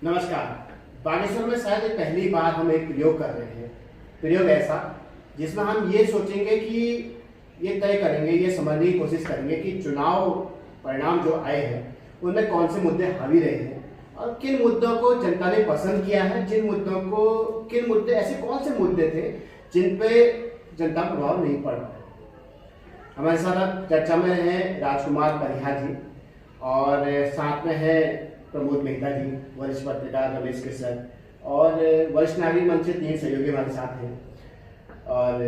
नमस्कार। बागेश्वर में शायद ये पहली बार हम एक प्रयोग कर रहे हैं। प्रयोग ऐसा जिसमें हम ये सोचेंगे कि ये तय करेंगे, ये समझने की कोशिश करेंगे कि चुनाव परिणाम जो आए हैं उनमें कौन से मुद्दे हावी रहे हैं और किन मुद्दों को जनता ने पसंद किया है, किन मुद्दे ऐसे कौन से मुद्दे थे जिन पे जनता प्रभाव नहीं पड़ रहा है। हमारे साथ चर्चा में हैं राजकुमार परिहार जी और साथ में है प्रमोद मेहता जी, वरिष्ठ पत्रकार रमेश के सर और वरिष्ठ नागरिक मंच से 3 सहयोगी हमारे साथ हैं और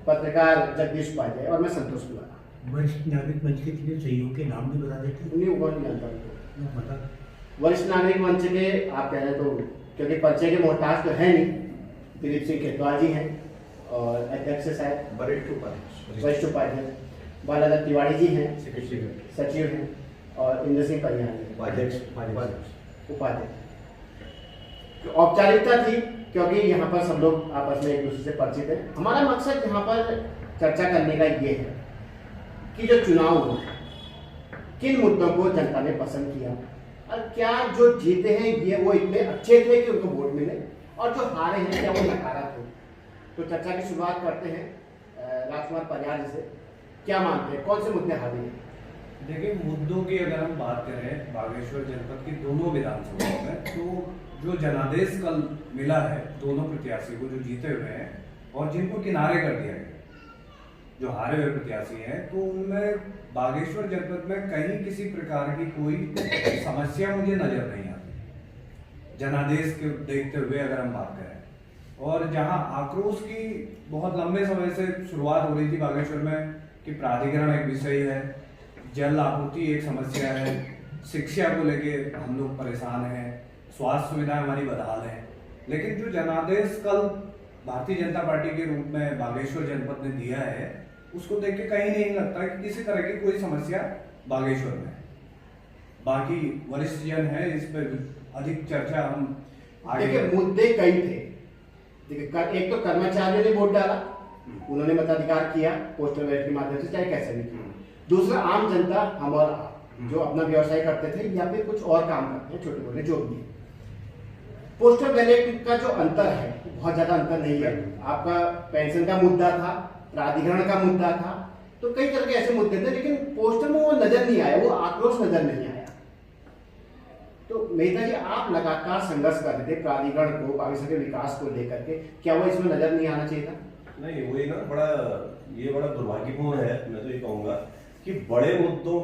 पत्रकार जगदीश उपाध्याय और मैं संतोष कुमार। वरिष्ठ नागरिक मंच के 3 सहयोगियों के नाम भी बता देते हैं। वो नहीं जानता बता। वरिष्ठ नागरिक मंच के आप कह रहे तो क्योंकि परिचय के मोहताज तो है नहीं, दिलीप सिंह खेतवाल जी हैं और अध्यक्ष शायद वरिष्ठ उपाध्यक्ष बालादत्त तिवारी जी हैं, सचिव हैं और इंद्र सिंह परिहार उपाध्यक्ष। तो औपचारिकता थी क्योंकि यहाँ पर सब लोग आपस में एक दूसरे से परिचित हैं। हमारा मकसद यहाँ पर चर्चा करने का ये है कि जो चुनाव हुआ किन मुद्दों को जनता ने पसंद किया और क्या जो जीते हैं ये वो इतने अच्छे थे कि उनको वोट मिले और जो हारे हैं क्या वो नकारात्मक थे। तो चर्चा की शुरुआत करते हैं राजकुमार परिहार जी से। क्या मानते हैं कौन से मुद्दे हावी हैं? देखिए, मुद्दों की अगर हम बात करें बागेश्वर जनपद की दोनों विधानसभाओं में, तो जो जनादेश कल मिला है दोनों प्रत्याशी को जो जीते हुए हैं और जिनको किनारे कर दिया गया, जो हारे हुए प्रत्याशी हैं, तो उनमें बागेश्वर जनपद में कहीं किसी प्रकार की कोई समस्या मुझे नजर नहीं आती जनादेश के देखते हुए अगर हम बात करें। और जहां आक्रोश की बहुत लंबे समय से शुरुआत हो रही थी बागेश्वर में कि प्राधिकरण एक विषय है, जल आपूर्ति एक समस्या है, शिक्षा को लेके हम लोग परेशान हैं, स्वास्थ्य सुविधाएं हमारी बदहाल हैं, लेकिन जो जनादेश कल भारतीय जनता पार्टी के रूप में बागेश्वर जनपद ने दिया है उसको देख के कहीं नहीं लगता कि किसी तरह की कोई समस्या बागेश्वर में है। बाकी वरिष्ठ जन है, इस पर अधिक चर्चा हम आगे। देखिए, मुद्दे कई थे। देखिए, एक तो कर्मचारियों ने वोट डाला, उन्होंने मताधिकार किया पोस्टल बैलेट के माध्यम से, चाहे कैसे भी किया। दूसरा, आम जनता, हम और आप जो अपना व्यवसाय करते थे या फिर कुछ और काम करते हैं, छोटे मोटे जो भी है। पोस्टल बैलेट का जो अंतर है बहुत ज्यादा अंतर नहीं है। आपका पेंशन का मुद्दा था, प्राधिकरण का मुद्दा था, तो कई तरह के ऐसे मुद्दे थे, लेकिन पोस्टल में वो नजर नहीं आया, वो आक्रोश नजर नहीं आया। तो मेहता जी, आप लगातार संघर्ष कर रहे थे प्राधिकरण को, बागेश्वर के विकास को लेकर के, क्या वो इसमें नजर नहीं आना चाहिए था? नहीं, वही ना, बड़ा दुर्भाग्यपूर्ण है। मैं तो ये कहूंगा कि बड़े मुद्दों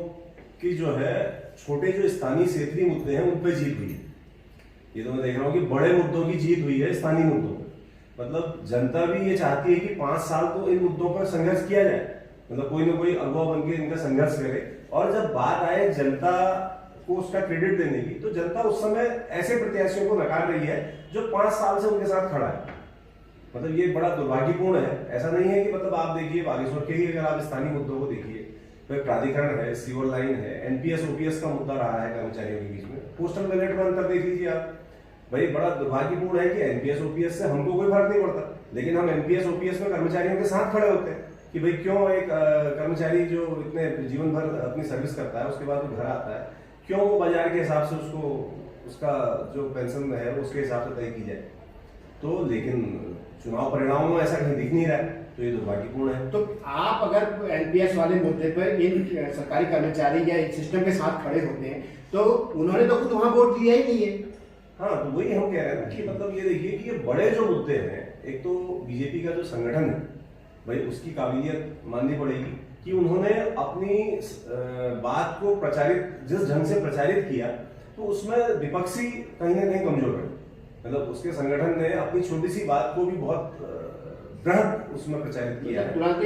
की जो है छोटे जो स्थानीय क्षेत्रीय मुद्दे हैं उन पर जीत हुई है। ये तो मैं देख रहा हूँ कि बड़े मुद्दों की जीत हुई है स्थानीय मुद्दों पर। मतलब जनता भी ये चाहती है कि 5 साल तो इन मुद्दों पर संघर्ष किया जाए, मतलब कोई ना कोई अगुवा बन के इनका संघर्ष करे। और जब बात आए जनता को उसका क्रेडिट देने की, तो जनता उस समय ऐसे प्रत्याशियों को नकार रही है जो 5 साल से उनके साथ खड़ा है। मतलब ये बड़ा दुर्भाग्यपूर्ण है। ऐसा नहीं है कि मतलब आप देखिए बागेश्वर के ही अगर आप स्थानीय मुद्दों को देखिए, फिर प्राधिकरण है, सीवर लाइन है, एनपीएस ओपीएस का मुद्दा रहा है कर्मचारियों के बीच में, पोस्टल बैलेट में अंतर देख लीजिए आप। भाई, बड़ा दुर्भाग्यपूर्ण है कि एनपीएस ओपीएस से हमको कोई फर्क नहीं पड़ता, लेकिन हम एनपीएस ओपीएस में कर्मचारियों के साथ खड़े होते हैं कि भाई क्यों एक कर्मचारी जो इतने जीवन भर अपनी सर्विस करता है उसके बाद वो घर आता है, क्यों वो बाजार के हिसाब से उसको उसका जो पेंशन है उसके हिसाब से तय की जाए। तो लेकिन चुनाव परिणामों में ऐसा कहीं दिख नहीं रहा है, तो ये दुर्भाग्यपूर्ण है। तो आप अगर एनपीएस वाले मुद्दे पर इन सरकारी कर्मचारी या इस सिस्टम के साथ खड़े होते हैं तो उन्होंने तो खुद वहां वोट दिया ही नहीं है। हाँ, तो वही हम कह रहे हैं ना कि मतलब ये देखिए कि ये बड़े जो मुद्दे हैं, एक तो बीजेपी का जो संगठन है भाई उसकी काबिलियत माननी पड़ेगी कि उन्होंने अपनी बात को जिस ढंग से प्रचारित किया, तो उसमें विपक्षी कहीं ना कहीं कमजोर है। मतलब उसके संगठन ने अपनी छोटी सी बात को भी बहुत दृढ़ उसमें प्रचारित किया है। तुरंत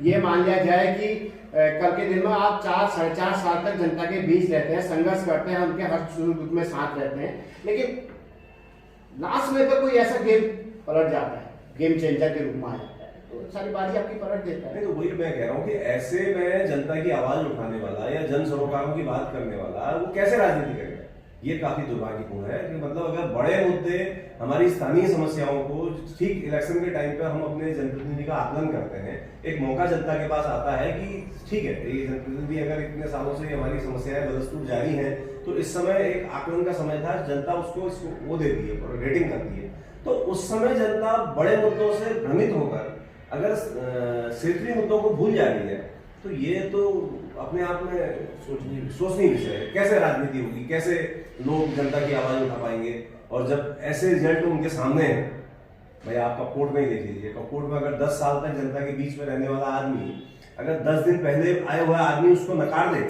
ये मान लिया जाए कि कल के दिन में आप 4 साढ़े 4 साल तक जनता के बीच रहते हैं, संघर्ष करते हैं, उनके हर सुख दुख में साथ रहते हैं, लेकिन लास्ट में तो कोई ऐसा गेम पलट जाता है, गेम चेंजर के रूप में आ जाता है, तो सारी बाजी आपकी पलट देता है। नहीं, तो वही मैं कह रहा हूँ कि ऐसे में जनता की आवाज उठाने वाला या जन सरोकारों की बात करने वाला वो कैसे राजनीति करेगा? ये काफी दुर्भाग्यपूर्ण है कि मतलब अगर बड़े मुद्दे हमारी स्थानीय समस्याओं को ठीक इलेक्शन के टाइम पे हम अपने जनप्रतिनिधि का आकलन करते हैं, एक मौका जनता के पास आता है कि ठीक है ये जनप्रतिनिधि अगर इतने सालों से हमारी समस्याएं बदस्तूर जारी हैं तो इस समय एक आकलन का समय था, जनता उसको वो देती है, रेटिंग करती है। तो उस समय जनता बड़े मुद्दों से भ्रमित होकर अगर क्षेत्रीय मुद्दों को भूल जा रही है, तो ये तो अपने आप में सोचनीय विषय है। कैसे राजनीति होगी, कैसे लोग जनता की आवाज उठा पाएंगे? और जब ऐसे रिजल्ट उनके सामने है, भाई आप कपकोट में ही देख लीजिए, कपकोट में अगर 10 साल तक जनता के बीच में रहने वाला आदमी अगर 10 दिन पहले आए हुआ आदमी उसको नकार दे,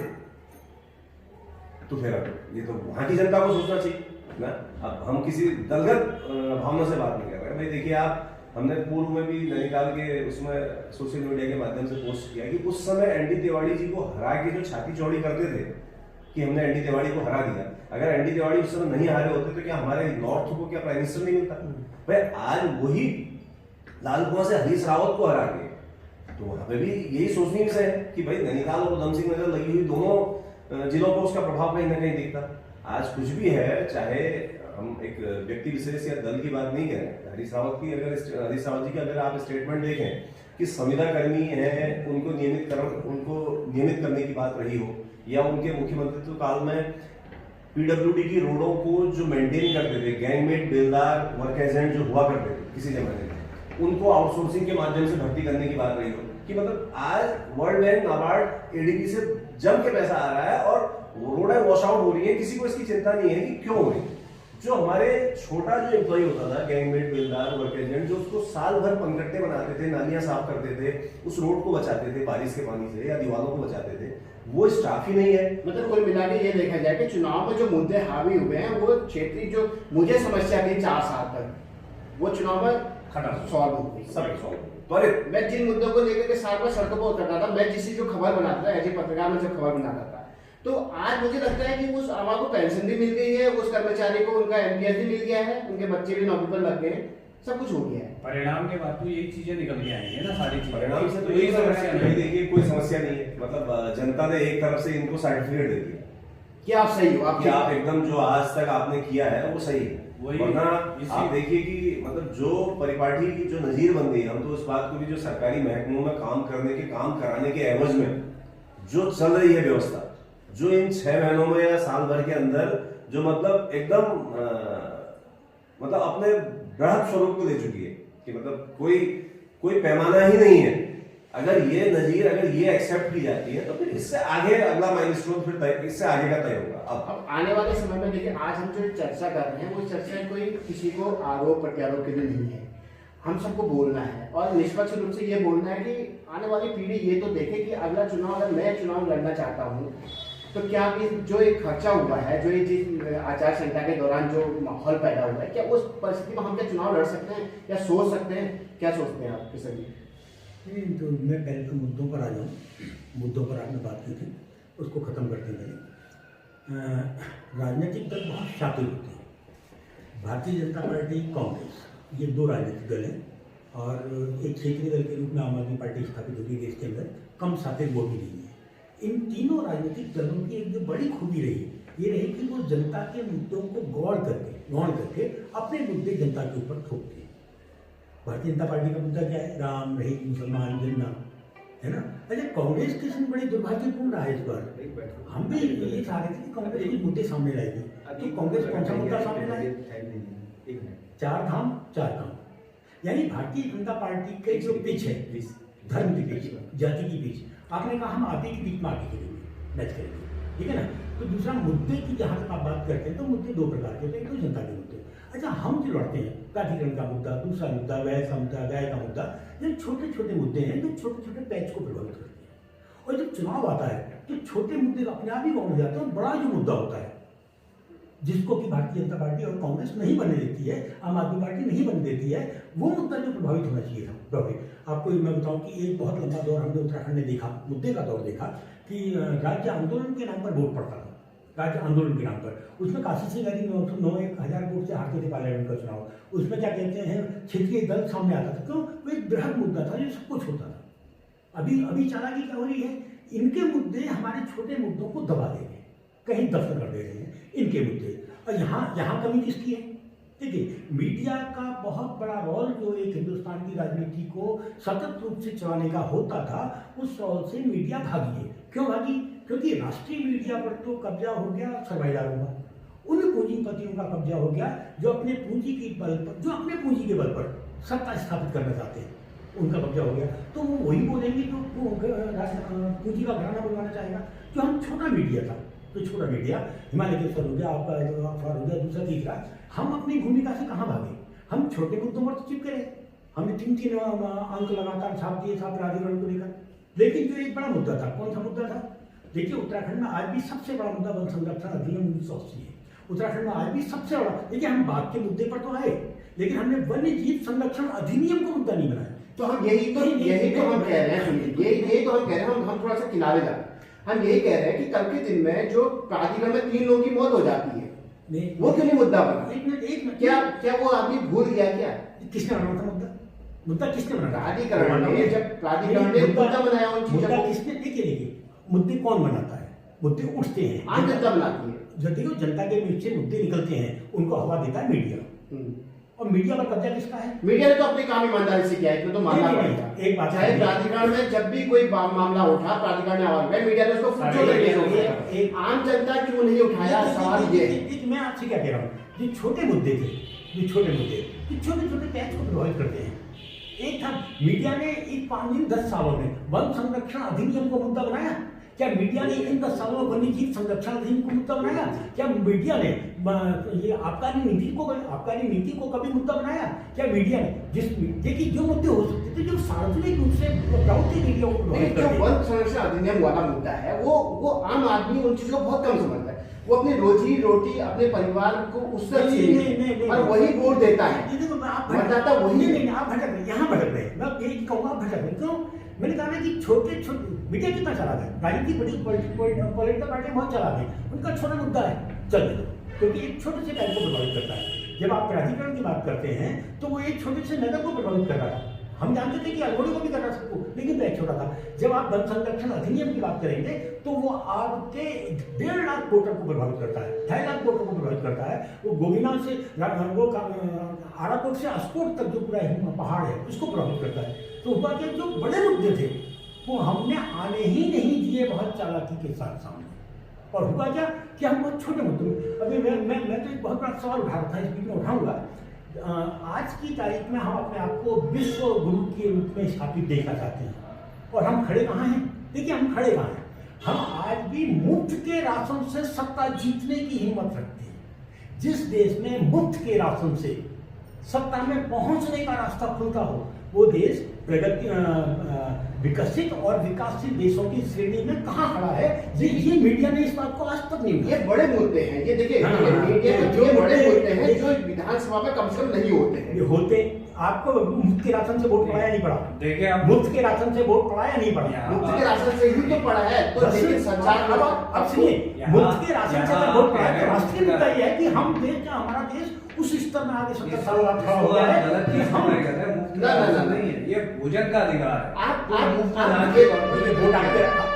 तो फिर ये तो वहां की जनता को सोचना चाहिए ना। अब हम किसी दलगत भावना से बात नहीं कर रहे। भाई देखिए, आप हमने पूर्व में भी नैनीताल के उसमें सोशल मीडिया के माध्यम से पोस्ट किया कि उस समय एनडी तिवारी जी को हरा के जो छाती चौड़ी करते थे कि हमने एनडी तिवारी को हरा दिया, अगर एनडी तिवारी उस समय नहीं हारे होते तो क्या हमारे नॉर्थ को क्या प्राइम मिनिस्टर नहीं मिलता? भाई आज वही लाल कुआं से हरीश रावत को हरा के, तो वहां पे भी यही सोचने विषय है कि भाई नैनीताल और उधम सिंह नगर लगी हुई दोनों जिलों को उसका प्रभाव कहीं ना कहीं दिखता। आज कुछ भी है, चाहे हम एक व्यक्ति विशेष या दल की बात नहीं करें, हरीश रावत जी की अगर आप स्टेटमेंट देखें कि संविदा कर्मी है उनको नियमित करने की बात रही हो, या उनके मुख्यमंत्रित्व काल में पीडब्ल्यूडी की रोडों को जो मेंटेन करते थे, गैंगमेट, बेलदार, वर्क एजेंट जो हुआ करते थे किसी जमाने में, उनको आउटसोर्सिंग के माध्यम से भर्ती करने की बात रही हो, कि मतलब आज वर्ल्ड बैंक, नाबार्ड, एडीबी से जम के पैसा आ रहा है और रोडें वॉश आउट हो रही है, किसी को इसकी चिंता नहीं है कि क्यों हो रही। जो हमारे छोटा जो एम्प्लॉय होता था, गैंगमेट, बेलदार, वर्क एजेंट, जो उसको साल भर पनकट्टे बनाते थे, नालियां साफ करते थे, उस रोड को बचाते थे बारिश के पानी से या दीवारों को बचाते थे, वो स्टाफ ही नहीं है। मतलब कुल मिला के ये देखा जाए कि चुनाव में जो मुद्दे हावी हुए हैं वो क्षेत्रीय जो मुझे समस्या थी 4 साल तक, वो चुनाव में सॉल्व हो गई, सब सॉल्व। मैं जिन मुद्दों को लेकर के साल में सड़कों पर उतरता था, मैं जिस जो खबर बनाता था, एज ए पत्रकार में जब खबर बनाता था, तो आज मुझे लगता है कि उस आवाम को पेंशन भी मिल गई है, उस कर्मचारी को उनका एमपीएस भी मिल गया है, उनके बच्चे भी नौकरी पर लग गए हैं, सब कुछ हो गया है। परिणाम के बाद तो यही चीजें निकल के आएंगी ना, सारी चीजें। परिणाम से तो यही समस्या नहीं, देखिए कोई समस्या नहीं है। मतलब जनता ने एक तरफ से इनको सर्टिफिकेट दे दिया कि आप सही हो, आप एकदम जो आज तक आपने किया है वो सही है। वरना आप देखिए कि मतलब जो परिपाटी की जो नजीरबंदी, हम तो उस बात को भी, जो सरकारी महकमों में काम कराने के एवज में जो चल रही है व्यवस्था, जो इन 6 महीनों में या साल भर के अंदर जो मतलब एकदम मतलब अपने बृहद स्वरूप को ले चुकी है कि मतलब कोई पैमाना ही नहीं है। अगर ये नजीर, अगर ये एक्सेप्ट की जाती है, तो फिर इससे आगे अगला माइलस्टोन फिर इससे आगे का तय होगा। अब आने वाले समय में देखिए, आज हम जो चर्चा कर रहे हैं वो चर्चा कोई किसी को आरोप प्रत्यारोप के लिए नहीं है, हम सबको बोलना है और निष्पक्ष रूप से ये बोलना है कि आने वाली पीढ़ी ये तो देखे कि अगला चुनाव, अगर मैं चुनाव लड़ना चाहता हूँ तो क्या जो एक खर्चा हुआ है, जो ये जिस आचार संहिता के दौरान जो माहौल पैदा हुआ है, क्या उस परिस्थिति में हम क्या चुनाव लड़ सकते हैं या सोच सकते हैं? क्या सोचते हैं आप किशन जी? नहीं, तो मैं पहले तो मुद्दों पर आ जाऊँ। मुद्दों पर आपने बात की थी, उसको ख़त्म करते हैं। राजनीतिक दल बहुत शातिर होते हैं। भारतीय जनता पार्टी, कांग्रेस, ये 2 राजनीतिक दल हैं और एक क्षेत्रीय दल के रूप में आम आदमी पार्टी स्थापित होगी देश के अंदर, कम शातिर वोट भी नहीं है। इन तीनों राजनीतिक दलों की एक जो बड़ी खूबी रही, ये रही कि वो जनता के मुद्दों को गौर करके अपने मुद्दे जनता के ऊपर थोपते हैं। भारतीय जनता पार्टी का मुद्दा क्या है? राम, रहीम, मुसलमान, जिन्ना, है ना। अच्छा, कांग्रेस के साथ बड़ी दुर्भाग्यपूर्ण रहा है इस बार। हम भी ये चाह रहे थे कि कांग्रेस कुछ मुद्दे सामने लाएगी, तो कांग्रेस कौन सा मुद्दा सामने लाएगी? 4 धाम 4 काम, यानी भारतीय जनता पार्टी के जो पिच है, धर्म की पिच, जाति की पिच, आपने कहा हम आप ही की बीच में आगे खेलेंगे, मैच करेंगे, ठीक है ना। तो दूसरा मुद्दे की जहाँ तक आप बात करते हैं तो मुद्दे 2 प्रकार के होते हैं। एक तो जनता के मुद्दे, अच्छा हम जो लड़ते हैं, प्राधिकरण का मुद्दा, दूसरा मुद्दा व्यय का मुद्दा, व्यय का मुद्दा, ये छोटे छोटे मुद्दे हैं जो छोटे छोटे पैच को प्रभावित करते हैं। और जब चुनाव आता है तो छोटे मुद्दे अपने आप ही कौन हो जाते हैं, बड़ा जो मुद्दा होता है जिसको कि भारतीय जनता पार्टी और कांग्रेस नहीं बनने देती है, आम आदमी पार्टी नहीं बनने देती है, वो मुद्दा जो प्रभावित होना चाहिए था प्रभावित। आपको मैं बताऊं कि एक बहुत लंबा दौर हमने उत्तराखंड में देखा, मुद्दे का दौर देखा कि राज्य आंदोलन के नाम पर वोट पड़ता था, राज्य आंदोलन के नाम पर। उसमें काशी सिंह 9,1000 वोट से हारते थे पार्लियामेंट का चुनाव। उसमें क्या कहते हैं, क्षेत्रीय दल सामने आता था, तो वो एक बृहद मुद्दा था जो सब कुछ होता था। अभी चालाकी क्या हो रही है, इनके मुद्दे हमारे छोटे मुद्दों को दबा दे रहे हैं, कहीं दफन कर दे रहे हैं इनके मुद्दे। और यहाँ कमी किसकी है? देखिए, मीडिया का बहुत बड़ा रोल जो एक हिंदुस्तान की राजनीति को सतत रूप से चलाने का होता था, उस रोल से मीडिया भागी है। क्यों भागी? क्योंकि राष्ट्रीय मीडिया पर तो कब्जा हो गया सरमाएदारों का, उन पूंजीपतियों का कब्जा हो गया जो अपने पूंजी के बल पर सत्ता स्थापित करना चाहते हैं, उनका कब्जा हो गया। तो वो वही बोलेंगे जो पूंजी का घराना बनवाना चाहेगा। जो हम छोटा मीडिया था, तो छोटा मीडिया हिमालय केसर हो गया, आपका अखबार हो गया, दूसरा तीसरा, हम अपनी भूमिका से कहाँ भागे? हम छोटे मुद्दों पर तो चिपके रहे, हमने 3 अंक लगातार छाप दिए था प्राधिकरण को लेकर। लेकिन जो एक बड़ा मुद्दा था, कौन सा मुद्दा था? देखिए, उत्तराखंड में आज भी सबसे बड़ा मुद्दा वन संरक्षण अधिनियम 1980 है। उत्तराखंड में आज भी सबसे बड़ा, देखिए हम बात के मुद्दे पर तो आए, लेकिन हमने वन्य जीव संरक्षण अधिनियम को मुद्दा नहीं बनाया। तो हम यही तो हम कह रहे हैं, सुनिए, यही तो हम कह रहे हैं, हम थोड़ा सा किनारे जा रहे हैं। हम यही कह रहे हैं कि कल के दिन में जो प्राधिकरण में 3 लोगों की मौत हो जाती है, वो क्यों नहीं मुद्दा बना? एक मिनट, क्या वो आदमी भूल गया क्या? किसने बनाया था मुद्दा किसने बनाया? प्राधिकरण ने, जब प्राधिकरण ने मुद्दा बनाया उन चीजों को, किसने? देखिए मुद्दे कौन बनाता है? मुद्दे उठते हैं, आम जनता बनाती है। जब देखो जनता के बीच से मुद्दे निकलते हैं, उनको हवा देता है मीडिया। और मीडिया पर कब्जा किसका है? मीडिया ने तो अपने काम ईमानदारी से किया है, इसमें तो मानना पड़ेगा। एक बात, चाहे प्राधिकरण में जब भी कोई मामला उठा, प्राधिकरण ने आवाज उठाई, मीडिया ने उसको फुटजो तरीके से उठाया। आम जनता क्यों नहीं उठाया? सवाल ये है। मैं आपसे क्या कह रहा हूँ, जो छोटे मुद्दे थे, जो छोटे छोटे पैच को प्रभावित करते हैं। एक था, मीडिया ने एक 5-10 सालों में वन संरक्षण अधिनियम को मुद्दा बनाया। क्या मीडिया ने इन 10 सालों में वन्य जीव संरक्षण अधिनियम को मुद्दा बनाया? क्या मीडिया ने ये आबकारी नीति को कभी मुद्दा बनाया? क्या मीडिया ने देखिए जो मुद्दे हो सकते थे, जो सार्वजनिक रूप से मीडिया को वन संरक्षण अधिनियम वाला मुद्दा है, वो आम आदमी उन चीजों को बहुत कम समझता है। वो अपनी रोजी रोटी, अपने परिवार को उससे और वही वोट देता है, मतदाता वही। आप भटक रहे, यहाँ भटक रहे, मैं यही कहूँगा, आप भटक रहे। क्यों? मैंने कहा ना कि छोटे मीडिया कितना चला गया, राजनीति बड़ी पॉलिटिकल पार्टी बहुत चला गई, उनका छोटा मुद्दा है, चल दो, क्योंकि एक छोटे से कार्य को प्रभावित करता है। जब आप प्राधिकरण की बात करते हैं तो वो एक छोटे से नगर को प्रभावित कर रहा था। हम जानते थे कि अल्मोड़ी को भी करना सबको, लेकिन तो एक छोटा था। जब आप वन संरक्षण अधिनियम की बात करेंगे तो वो आपके 1.5 लाख वोटर को प्रभावित करता है, 2.5 लाख वोटर को प्रभावित करता है। वो गोविना से वो आराकोट से अस्कोट तक जो पूरा पहाड़ है उसको प्रभावित करता है। तो हुआ कि जो बड़े मुद्दे थे वो हमने आने ही नहीं दिए बहुत चालाकी के साथ सामने। और हुआ क्या कि हम बहुत छोटे मुद्दे, अभी मैं तो एक बहुत बड़ा सवाल उठा रहा था, इस बीच में उठाऊंगा। आज की तारीख में हम अपने आप को विश्व गुरु के रूप में स्थापित देखना चाहते हैं, और हम खड़े कहाँ हैं? देखिए हम खड़े कहाँ हैं? हम आज भी मुफ्त के राशन से सत्ता जीतने की हिम्मत रखते हैं। जिस देश में मुफ्त के राशन से सत्ता में पहुंचने का रास्ता खुलता हो, वो देश विकसित और विकासशील देशों की श्रेणी में कहाँ खड़ा है? ये मीडिया ने इस बात को आज तक नहीं। ये बड़े मुद्दे हैं, ये देखिए मीडिया में जो बड़े मुद्दे हैं जो विधानसभा में कम से कम नहीं होते हैं। ये होते। आपको मुफ्त के राशन से वोट पड़ा या नहीं पड़ा? देखिए आप मुफ्त के राशन से वोट पड़ा या नहीं पड़ा? मुफ्त के राशन से ही तो पड़ा है। तो लेकिन सरकार अब सुनिए, मुफ्त के राशन से अगर वोट पड़ा है तो राष्ट्रीय मुद्दा यह है कि हम देश, हमारा देश उस स्तर में आगे 70 साल बाद खड़ा हो गया है कि हम नहीं है, ये भोजन का अधिकार है। आप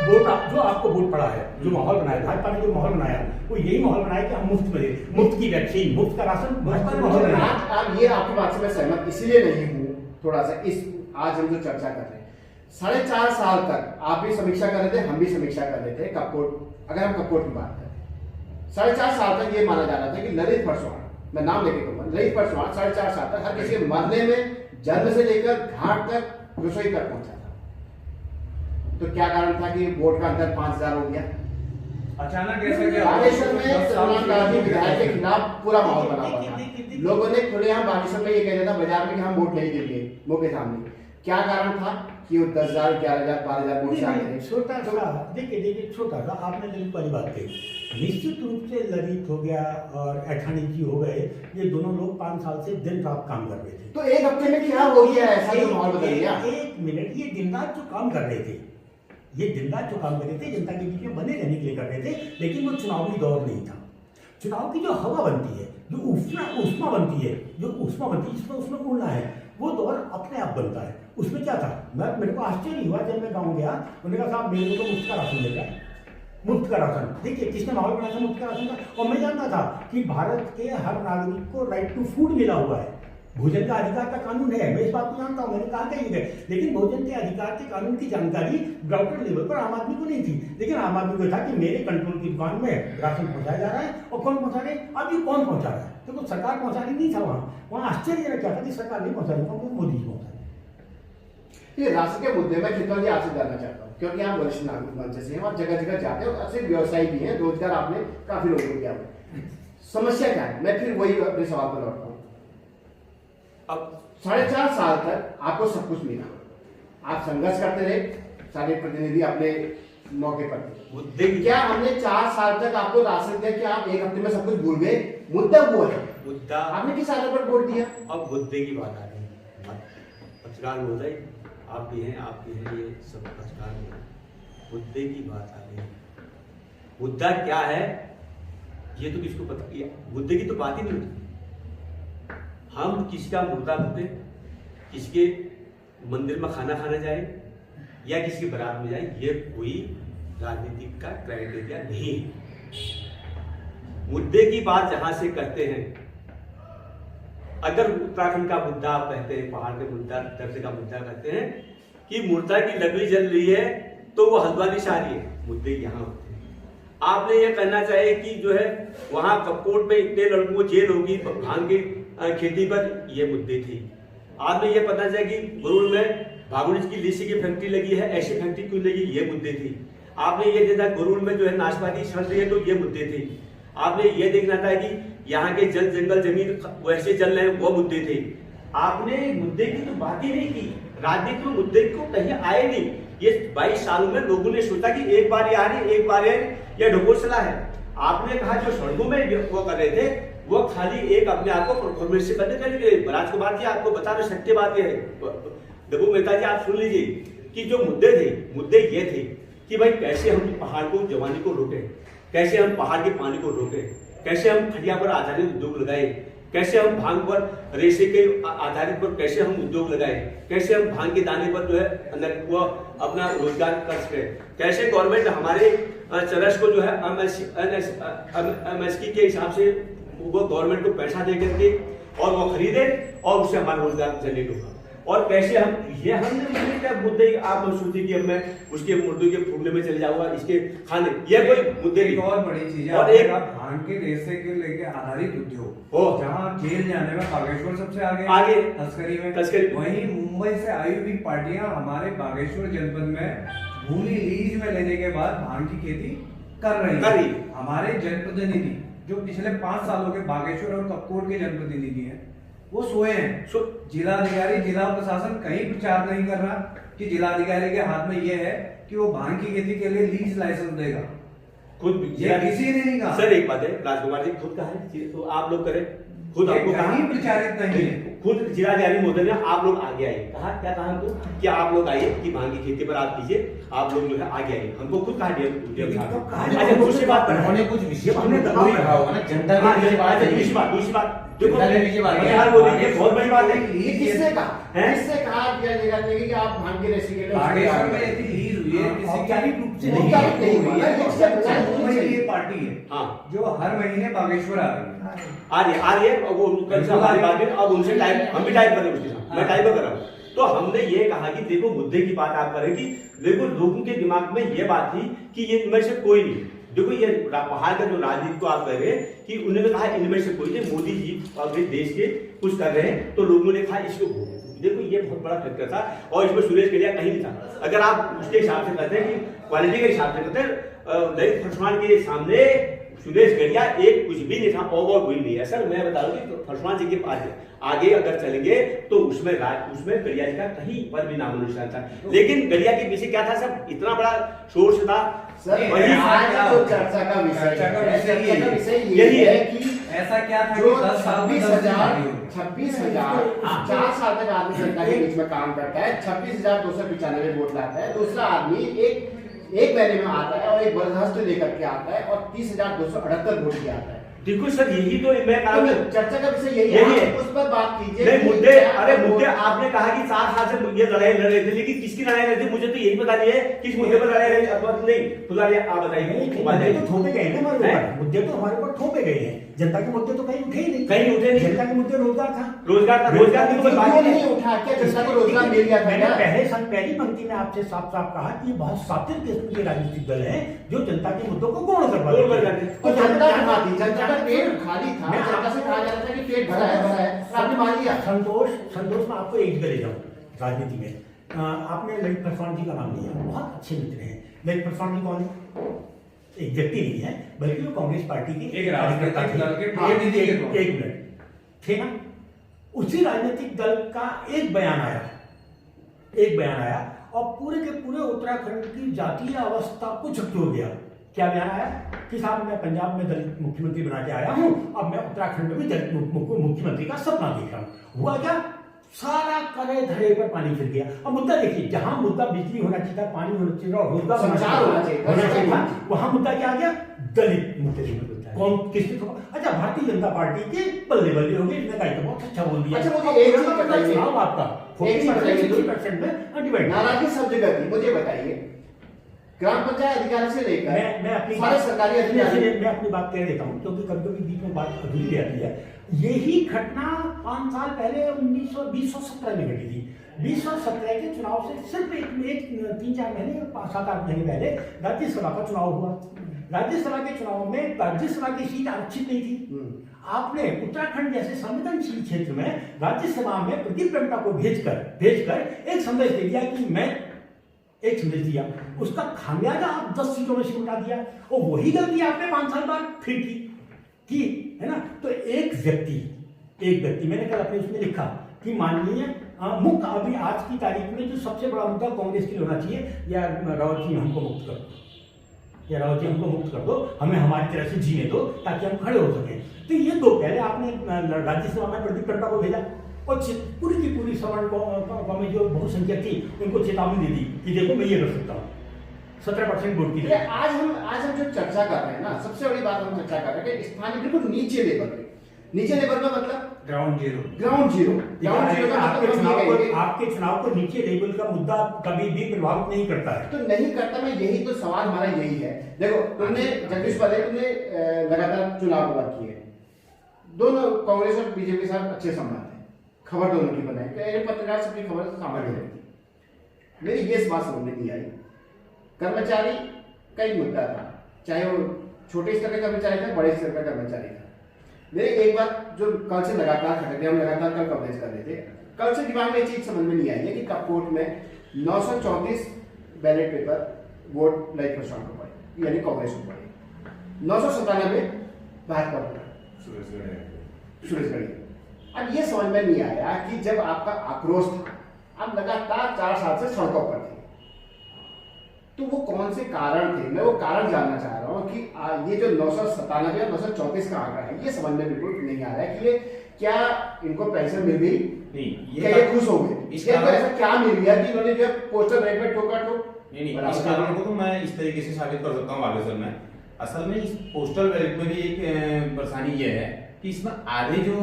वोट जो आपको वोट पड़ा है, जो माहौल बनाया, भाजपा ने जो माहौल बनाया, वो यही माहौल बनाया कि हम मुफ्त में दे, मुफ्त की वैक्सीन, मुफ्त का राशन, भाजपा ने माहौल बनाया। आप ये आपकी बात से मैं सहमत इसलिए नहीं हूँ, थोड़ा सा इस आज हम जो चर्चा कर रहे हैं, 4.5 साल तक आप भी समीक्षा कर रहे थे, हम भी समीक्षा कर रहे थे कपकोट। अगर हम कपकोट की बात करें, 4.5 साल तक ये माना जा रहा था कि ललित परसवाड़, मैं नाम लेके कहूँगा, ललित परसवाड़ 4.5 साल तक हर किसी के मरने में जन्म से लेकर घाट तक रसोई तक पहुंचा था। तो क्या कारण था कि वोट का अंतर 5,000 हो गया? अचानक ऐसे बागेश्वर में सलमान गांधी विधायक के खिलाफ पूरा माहौल बना हुआ था। लोगों ने खुलेआम बागेश्वर में ये कह दिया था बाजार में कि हम वोट नहीं देंगे मुंह के सामने। क्या कारण था कि वो 10,000, 11,000, 12,000 वोट से आगे थे? छोटा सा, देखिए छोटा सा, आपने ललित वाली बात कही, निश्चित रूप से ललित हो गया और ऐठानी जी हो गए, ये दोनों लोग 5 साल से दिन रात काम कर रहे थे। तो एक हफ्ते में क्या हो गया ऐसा जो माहौल बदल गया? एक मिनट, ये दिन रात जो काम कर रहे थे, ये दिन रात जो काम कर रहे थे, जनता के बीच में बने रहने के लिए कर रहे थे, लेकिन वो चुनावी दौर नहीं था। चुनाव की जो हवा बनती है, जो उष्मा बनती है, जिसमें उसमें उड़ना है, वो दौर अपने आप बनता है। उसमें क्या था, मेरे को आश्चर्य हुआ जब मैं गाँव गया, उन्होंने कहा साहब मेरे को तो मुफ्त का राशन मिल रहा है, मुफ्त का राशन। देखिए किसने माहौल बनाया था मुफ्त का राशन का? और मैं जानता था कि भारत के हर नागरिक को राइट टू फूड मिला हुआ है, भोजन का अधिकार का कानून है, मैं इस बात को जानता हूँ, मैंने कहा कहीं है, लेकिन भोजन के अधिकार के कानून की जानकारी ग्राउंड लेवल पर आम आदमी को नहीं थी। लेकिन आम आदमी को था कि मेरे कंट्रोल की दुकान में राशन पहुंचाया जा रहा है, और कौन पहुंचा रहे, अभी कौन पहुंचा रहा है, तो सरकार पहुंचा रही नहीं था। वहाँ आश्चर्य क्या था कि सरकार नहीं पहुंचा रही, मोदी जी पहुंचा रहे। ये राशन के मुद्दे में खेतवाल जी आपसे जानना चाहता हूँ, क्योंकि आप वरिष्ठ नागरिक मंच से हैं और जगह जगह जाते हो, और सिर्फ व्यवसायी भी हैं, रोजगार आपने काफी लोगों को दिया हुआ। समस्या क्या है? मैं फिर वही अपने सवाल पर लौटता हूँ। अब 4.5 साल तक आपको सब कुछ मिला, आप संघर्ष करते रहे, सारे प्रतिनिधि अपने मौके पर थे। मुद्दे की क्या हमने 4 साल तक आपको राशन दिया कि आप एक हफ्ते में सब कुछ भूल गए? मुद्दा वो है, मुद्दा आपने किस आधार पर वोट दिया? अब मुद्दे की बात आ रही है। पत्रकार महोदय आप भी हैं, ये सब पत्रकार हैं। मुद्दे की बात आ रही है, मुद्दा क्या है ये तो किसको पता, मुद्दे की तो बात ही नहीं होती। हम किसी का मुर्दा भूखे, किसी के मंदिर में खाना खाने जाए या किसी की बारात में जाए, ये कोई राजनीतिक का क्राइटेरिया नहीं है। मुद्दे की बात जहां से करते हैं, अगर उत्तराखंड का मुद्दा आप कहते हैं, पहाड़ के मुद्दा दर्जे का मुद्दा कहते हैं कि मुर्दा की लकड़ी जल रही है तो वो हल्द्वानी से आ रही है, मुद्दे यहाँ होते हैं। आपने ये कहना चाहिए कि जो है वहां कपकोट में इतने लड़कों को जेल होगी भांग की खेती पर, ये मुद्दे थे। आपने ये पता चाहिए कि गुरुल में भागुड़ की लीची की फैक्ट्री लगी है, ऐसी फैक्ट्री क्यों लगी, ये मुद्दे थे। आपने ये देखा गुरुल में जो है नाशपाती चल रही है, तो ये मुद्दे थे। आपने ये देखना था कि यहाँ के जल जंगल जमीन वैसे चल रहे हैं, वो मुद्दे थे। आपने मुद्दे की तो बात ही नहीं की, राजनीति में मुद्दे को कहीं आए नहीं। ये 22 सालों में लोगों ने सोचा कि एक बार ये आ रही, एक बार ये ढकोसला है। आपने कहा जो सड़कों में वो कर रहे थे, वो खाली एक अपने आप को परफॉर्मेंस से करने के लिए। राजकुमार जी आपको बता रहे, सत्य बात है, डब्बू मेहता जी आप सुन लीजिए कि जो मुद्दे थे, मुद्दे ये थे कि भाई कैसे हम पहाड़ को जवानी को रोके, कैसे हम पहाड़ के पानी को रोके, कैसे हम खटिया पर आधारित उद्योग लगाए, कैसे हम भांग पर रेशे के आधारित पर कैसे हम उद्योग लगाए, कैसे हम भांग के दाने पर जो है वो अपना रोजगार कर सके, कैसे गवर्नमेंट हमारे चरस को जो है एमएसपी के हिसाब से वो गवर्नमेंट को पैसा दे करके और वो खरीदे और उससे हमारा रोजगार जनरेट होगा। और कैसे हम ये हमने क्या मुद्दे आप सोचिए कि अब मैं उसके मुर्दों के फूकने में चले जाऊंगा, इसके खाने, ये कोई मुद्दे नहीं। और बड़ी चीज है, और एक भांग के रेशे के लेके आधारित उद्योग, जहाँ जेल जाने में बागेश्वर सबसे आगे तस्करी में, वहीं मुंबई से आई हुई पार्टियां हमारे बागेश्वर जनपद में भूमि लीज में लेने के बाद भांग की खेती कर रही है। हमारे जनप्रतिनिधि जो पिछले 5 सालों के बागेश्वर और कपकोट के जनप्रतिनिधि हैं, वो सोए हैं। जिलाधिकारी, जिला प्रशासन कहीं प्रचार नहीं कर रहा कि जिलाधिकारी के हाथ में ये है कि वो भांग की खेती के लिए लीज लाइसेंस देगा। खुद ये किसी ने नहीं कहा। सर एक बात है, राजकुमार जी खुद कहा है तो आप लोग करें, खुद आपको कहीं प्रचारित नहीं है। खुद जिलाधिकारी महोदय ने आप लोग आगे आइए, कहा क्या कहा हमको कि आप लोग आइए कि भांग की खेती पर आप कीजिए, आप लोग जो है आगे आइए, हमको खुद कहा दिया। अच्छा दूसरी बात, उन्होंने कुछ विषय हमने दबाव रखा होगा ना, जनता के लिए बात है। दूसरी बात देखो, जनता के लिए बात है, यार बोलिए कि बहुत बड़ी बात है। ये किसने कहा है? किसने कहा कि आप भांग के रेशे के लिए बागेश्वर में यदि लीज हुई है, किसी औपचारिक रूप से औपचारिक नहीं हुई है, मुंबई की ये पार्टी है हाँ जो हर महीने बागेश्वर आ रही है। आ रही है और वो कल से हमारी बात है, अब उनसे टाइप हम भी टाइप करें उसके साथ, मैं टाइप कर रहा हूँ। तो हमने ये कहा कि देखो मुद्दे की बात आप करें कि देखो लोगों के दिमाग में ये बात थी कि ये इनमें से कोई नहीं, देखो ये पहाड़ का जो राजनीति को आप कह रहे हैं कि उन्होंने कहा इनमें से कोई नहीं, मोदी जी अपने देश के कुछ कर रहे हैं तो लोगों ने कहा इसको भूल। देखो ये बहुत बड़ा फैक्टर था और इसमें सुरेश गलिया कहीं नहीं था। अगर आप उसके हिसाब से कहते हैं कि क्वालिटी के हिसाब से कहते हैं, ललित फरसवान के सामने सुरेश गलिया एक कुछ भी नहीं था, और कोई नहीं है। सर मैं बता रहा हूँ कि फरसवान जी के पास आगे अगर चलेंगे तो उसमें गलिया जी का कहीं पर भी नाम निशान था, लेकिन गलिया के पीछे क्या था सब इतना बड़ा सोर्स था। सर आज जो चर्चा का विषय यही है कि ऐसा क्या था जो कि 10 साल में 26,000 4 साल तक आदमी जनता के बीच में काम करता है, 26,295 वोट लाता है, दूसरा आदमी एक महीने में आता है और एक बर्दाश्त लेकर के आता है और 30,278 वोट के आता है। देखो सर यही तो मैं कहा चर्चा का विषय यही है, उस पर बात कीजिए। नहीं मुद्दे, अरे मुद्दे आपने कहा कि 4 साल से ये लड़ाई लड़ रहे थे, लेकिन किसकी लड़ाई लड़ रही थी मुझे तो यही बता दिए किस मुद्दे पर लड़ाई लड़ी अथवा नहीं खुला, आप बताइए। मुद्दे तो थोपे गए हैं, मुद्दे तो हमारे ऊपर थोपे गए हैं। जनता के मुद्दे तो कहीं उठे ही नहीं, कहीं उठे नहीं। जनता के मुद्दे रोजगार था, रोजगार की तो कोई बात क्यों नहीं नहीं उठा? क्या जनता को रोजगार मिल गया था मैंने क्या? पहली पंक्ति में आपसे साफ साफ कहा कि ये बहुत सातिर किस्म के राजनीतिक दल हैं जो जनता के मुद्दों को गौण करवा गौण देते करते हैं। हैं। तो जनता कहाँ थी? जनता का पेट खाली था, जनता से कहा जा रहा था कि पेट भरा है, आपने मान लिया। संतोष में आपको एक ले जाऊँ राजनीति में। आपने ललित पासवान जी का नाम लिया, बहुत अच्छे मित्र हैं। ललित पासवान जी कौन है? एक व्यक्ति नहीं है, बल्कि वो कांग्रेस पार्टी के एक राजनीतिक दल के हाँ, प्रतिनिधि के तौर पर। एक मिनट थे ना। उसी राजनीतिक दल का एक बयान आया और पूरे के पूरे उत्तराखंड की जातीय अवस्था को झकझोर दिया। क्या बयान आया कि साहब मैं पंजाब में दलित मुख्यमंत्री बना के आया हूं, अब मैं उत्तराखंड में भी दलित मुख्यमंत्री का सपना देख रहा हूं। हुआ क्या? सारा करे धरे पर पानी फिर गया। अब मुद्दा देखिए, जहां मुद्दा बिजली होना चाहिए था, पानी होना चाहिए और रोजगार संचार होना चाहिए था, वहां मुद्दा क्या आ गया? दलित मुद्दे। कौन किसने? अच्छा, भारतीय जनता पार्टी के बल्ले बल्ले हो गए, इसने कहा तो बहुत अच्छा बोल दिया। अच्छा, मुझे एक चीज बताइए, चुनाव आपका एक चीज बताइए, 40% में डिवाइड। नाराजगी सब जगह थी। मुझे बताइए, ग्राम पंचायत अधिकारी से लेकर मैं अपनी सारे सरकारी अधिकारी, मैं अपनी बात कह देता हूँ क्योंकि कभी कभी बीच में बात अधूरी रह जाती है। यही घटना 5 साल पहले 2017 में घटी थी। 2017 के चुनाव से सिर्फ एक 3-4 महीने 7-8 महीने पहले राज्यसभा का चुनाव हुआ। राज्यसभा के चुनाव में राज्यसभा की सीट आरक्षित नहीं थी। आपने उत्तराखंड जैसे संवेदनशील क्षेत्र में राज्यसभा में प्रदीप टम्टा को भेजकर एक संदेश दे दिया कि मैं एक संदेश दिया, उसका खामियाजा आप 10 सीटों में से उठा दिया और वही गलती आपने 5 साल बाद फिर की, है ना। तो एक व्यक्ति मैंने कल अपने उसमें लिखा कि माननीय मुक्त अभी आज की तारीख में जो सबसे बड़ा मुद्दा कांग्रेस के लिए होना चाहिए, या रावत जी हमको मुक्त कर दो, या रावत जी हमको मुक्त कर दो, हमें हमारी तरह से जीने दो ताकि हम खड़े हो सकें। तो ये दो पहले आपने राज्यसभा में प्रदीप टम्टा को भेजा और पूरी की पूरी सवर्ण में जो बहुसंख्यक थी उनको चेतावनी दे दी कि देखो मैं ये कर सकता हूँ। 17% वोट की। आज हम जो चर्चा कर रहे हैं ना, सबसे बड़ी बात हम चर्चा कर रहे हैं कि स्थानीय बिल्कुल नीचे लेवल पे, नीचे लेवल का मतलब ग्राउंड जीरो का मतलब आपके चुनाव को नीचे लेवल का मुद्दा कभी भी प्रभावित नहीं करता है। तो नहीं करता। मैं यही तो सवाल हमारा यही है। देखो, तुमने जगदीश पहले तुमने लगातार चुनाव हुआ किए, दोनों कांग्रेस और बीजेपी के साथ अच्छे संबंध है, खबर दोनों की बनाई, पत्रकार सबकी खबर सामने रहती। मेरी ये बात समझ में नहीं आई। कर्मचारी का ही मुद्दा था, चाहे वो छोटे स्तर का कर्मचारी था, बड़े स्तर का कर्मचारी था। मेरे एक बात जो कल से लगातार खटक रही, हम लगातार कल कवरेज कर रहे थे, कल से दिमाग में एक चीज समझ में नहीं आई है कि कोर्ट में 934 बैलेट पेपर वोट लाइक प्रशांत को पड़े, यानी कांग्रेस को पड़े, 997 भाजपा को, सुरेश गढ़ी। अब ये समझ में नहीं आया कि जब आपका आक्रोश था, आप लगातार 4 साल से सड़कों पर थे, तो वो कौन से कारण थे? मैं वो कारण जानना चाह रहा हूँ कि ये जो 997 और 934 का आंकड़ा है, ये समझ में बिल्कुल नहीं आ रहा है कि ये क्या इनको पेंशन मिल गई? नहीं, क्या ये खुश हो गए? इस कारण ऐसा क्या मिल गया कि इन्होंने जो पोस्टर रेट में ठोका ठोक? नहीं, इस कारण को तो मैं इस तरीके से साबित कर सकता हूँ आगे सर। मैं असल में इस पोस्टल बैलेट में भी एक परेशानी ये है कि इसमें आधे जो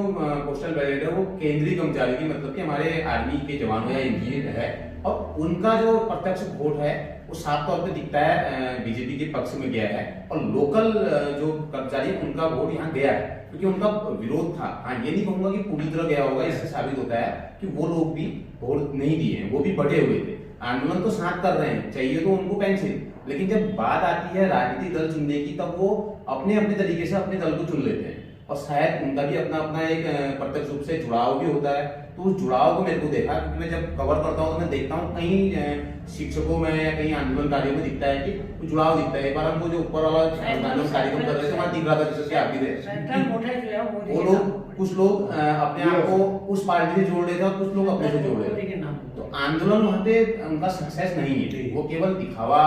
पोस्टल बैलेट है वो केंद्रीय कर्मचारी की, मतलब कि हमारे आर्मी के जवानों या इंजीनियर है, और उनका जो प्रत्यक्ष वोट है वो साफ तौर पे दिखता है बीजेपी के पक्ष में गया है, और लोकल जो कर्मचारी है उनका वोट यहाँ गया है क्योंकि उनका विरोध था। हाँ, ये नहीं कहूंगा कि पूरी तरह गया होगा, इससे साबित होता है कि वो लोग भी वोट नहीं दिए हैं, वो भी बटे हुए थे। आंदोलन तो साथ कर रहे हैं, चाहिए तो उनको पेंशन, लेकिन जब बात आती है राजनीतिक दल चुनने की, तब वो अपने अपने तरीके से अपने दल को चुन लेते हैं, और शायद उनका भी अपना अपना एक प्रत्यक्ष रूप से जुड़ाव भी होता है। तो उस जुड़ाव को मेरे को देखा, क्योंकि मैं जब कवर करता हूँ तो मैं देखता हूँ कहीं शिक्षकों में या कहीं आंदोलनकारियों में दिखता है कि जुड़ाव दिखता है। एक बार हमको जो ऊपर वाला आंदोलन कार्यक्रम कर रहे थे वहां दिख रहा था, जैसे आप भी थे, वो लोग कुछ लोग अपने आप को उस पार्टी से जोड़ रहे थे और कुछ लोग अपने से जोड़ रहे थे। तो आंदोलन वहां पे उनका सक्सेस नहीं है, वो केवल दिखावा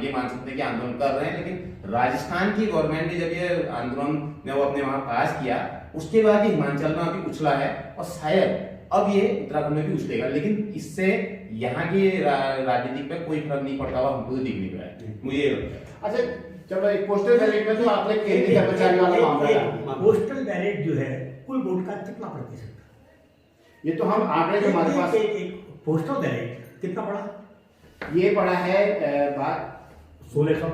ये मान सकते हैं कि आंदोलन कर रहे हैं। लेकिन राजस्थान की गवर्नमेंट ने जब ये आंदोलन ने वो अपने वहां पास किया, उसके बाद हिमाचल में अभी उछला है और शायद अब ये उत्तराखंड में भी उछलेगा, लेकिन इससे यहाँ की राजनीति पे कोई फर्क नहीं पड़ता हुआ हमको दिख नहीं रहा है, मुझे ये लगता है। अच्छा, चलो एक पोस्टल बैलेट में तो आपने केंद्रीय कर्मचारी वाला मामला, पोस्टल बैलेट जो है कुल वोट का कितना प्रतिशत? ये तो हम आंकड़े जो हमारे पास, एक पोस्टल बैलेट कितना पड़ा? ये पड़ा है 1600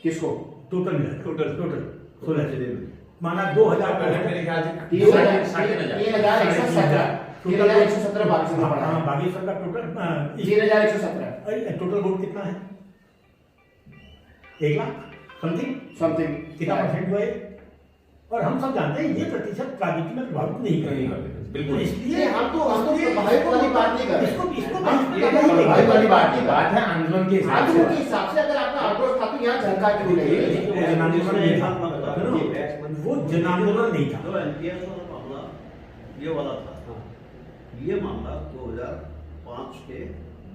किसको? टोटल 1600 माना 2000 मेरे ख्याल से 3,117 बागेश्वर में पड़ा है। बागेश्वर का टोटल 3,117 टोटल वोट कितना है? 1 लाख समथिंग कितना परसेंट हुआ है? और हम सब जानते हैं ये प्रतिशत राजनीति में प्रभावित नहीं करेगा, बिल्कुल। इसलिए हम तो प्रभावित वाली बात नहीं कर रहे। इसको प्रभावित वाली बात नहीं बात है आंदोलन के हिसाब आंदोलन के से। हिसाब से अगर आपका आक्रोश था तो यहाँ जनता क्यों नहीं है? वो जन आंदोलन नहीं था। जो एनपीएस वाला मामला ये वाला था, ये मामला 2005 के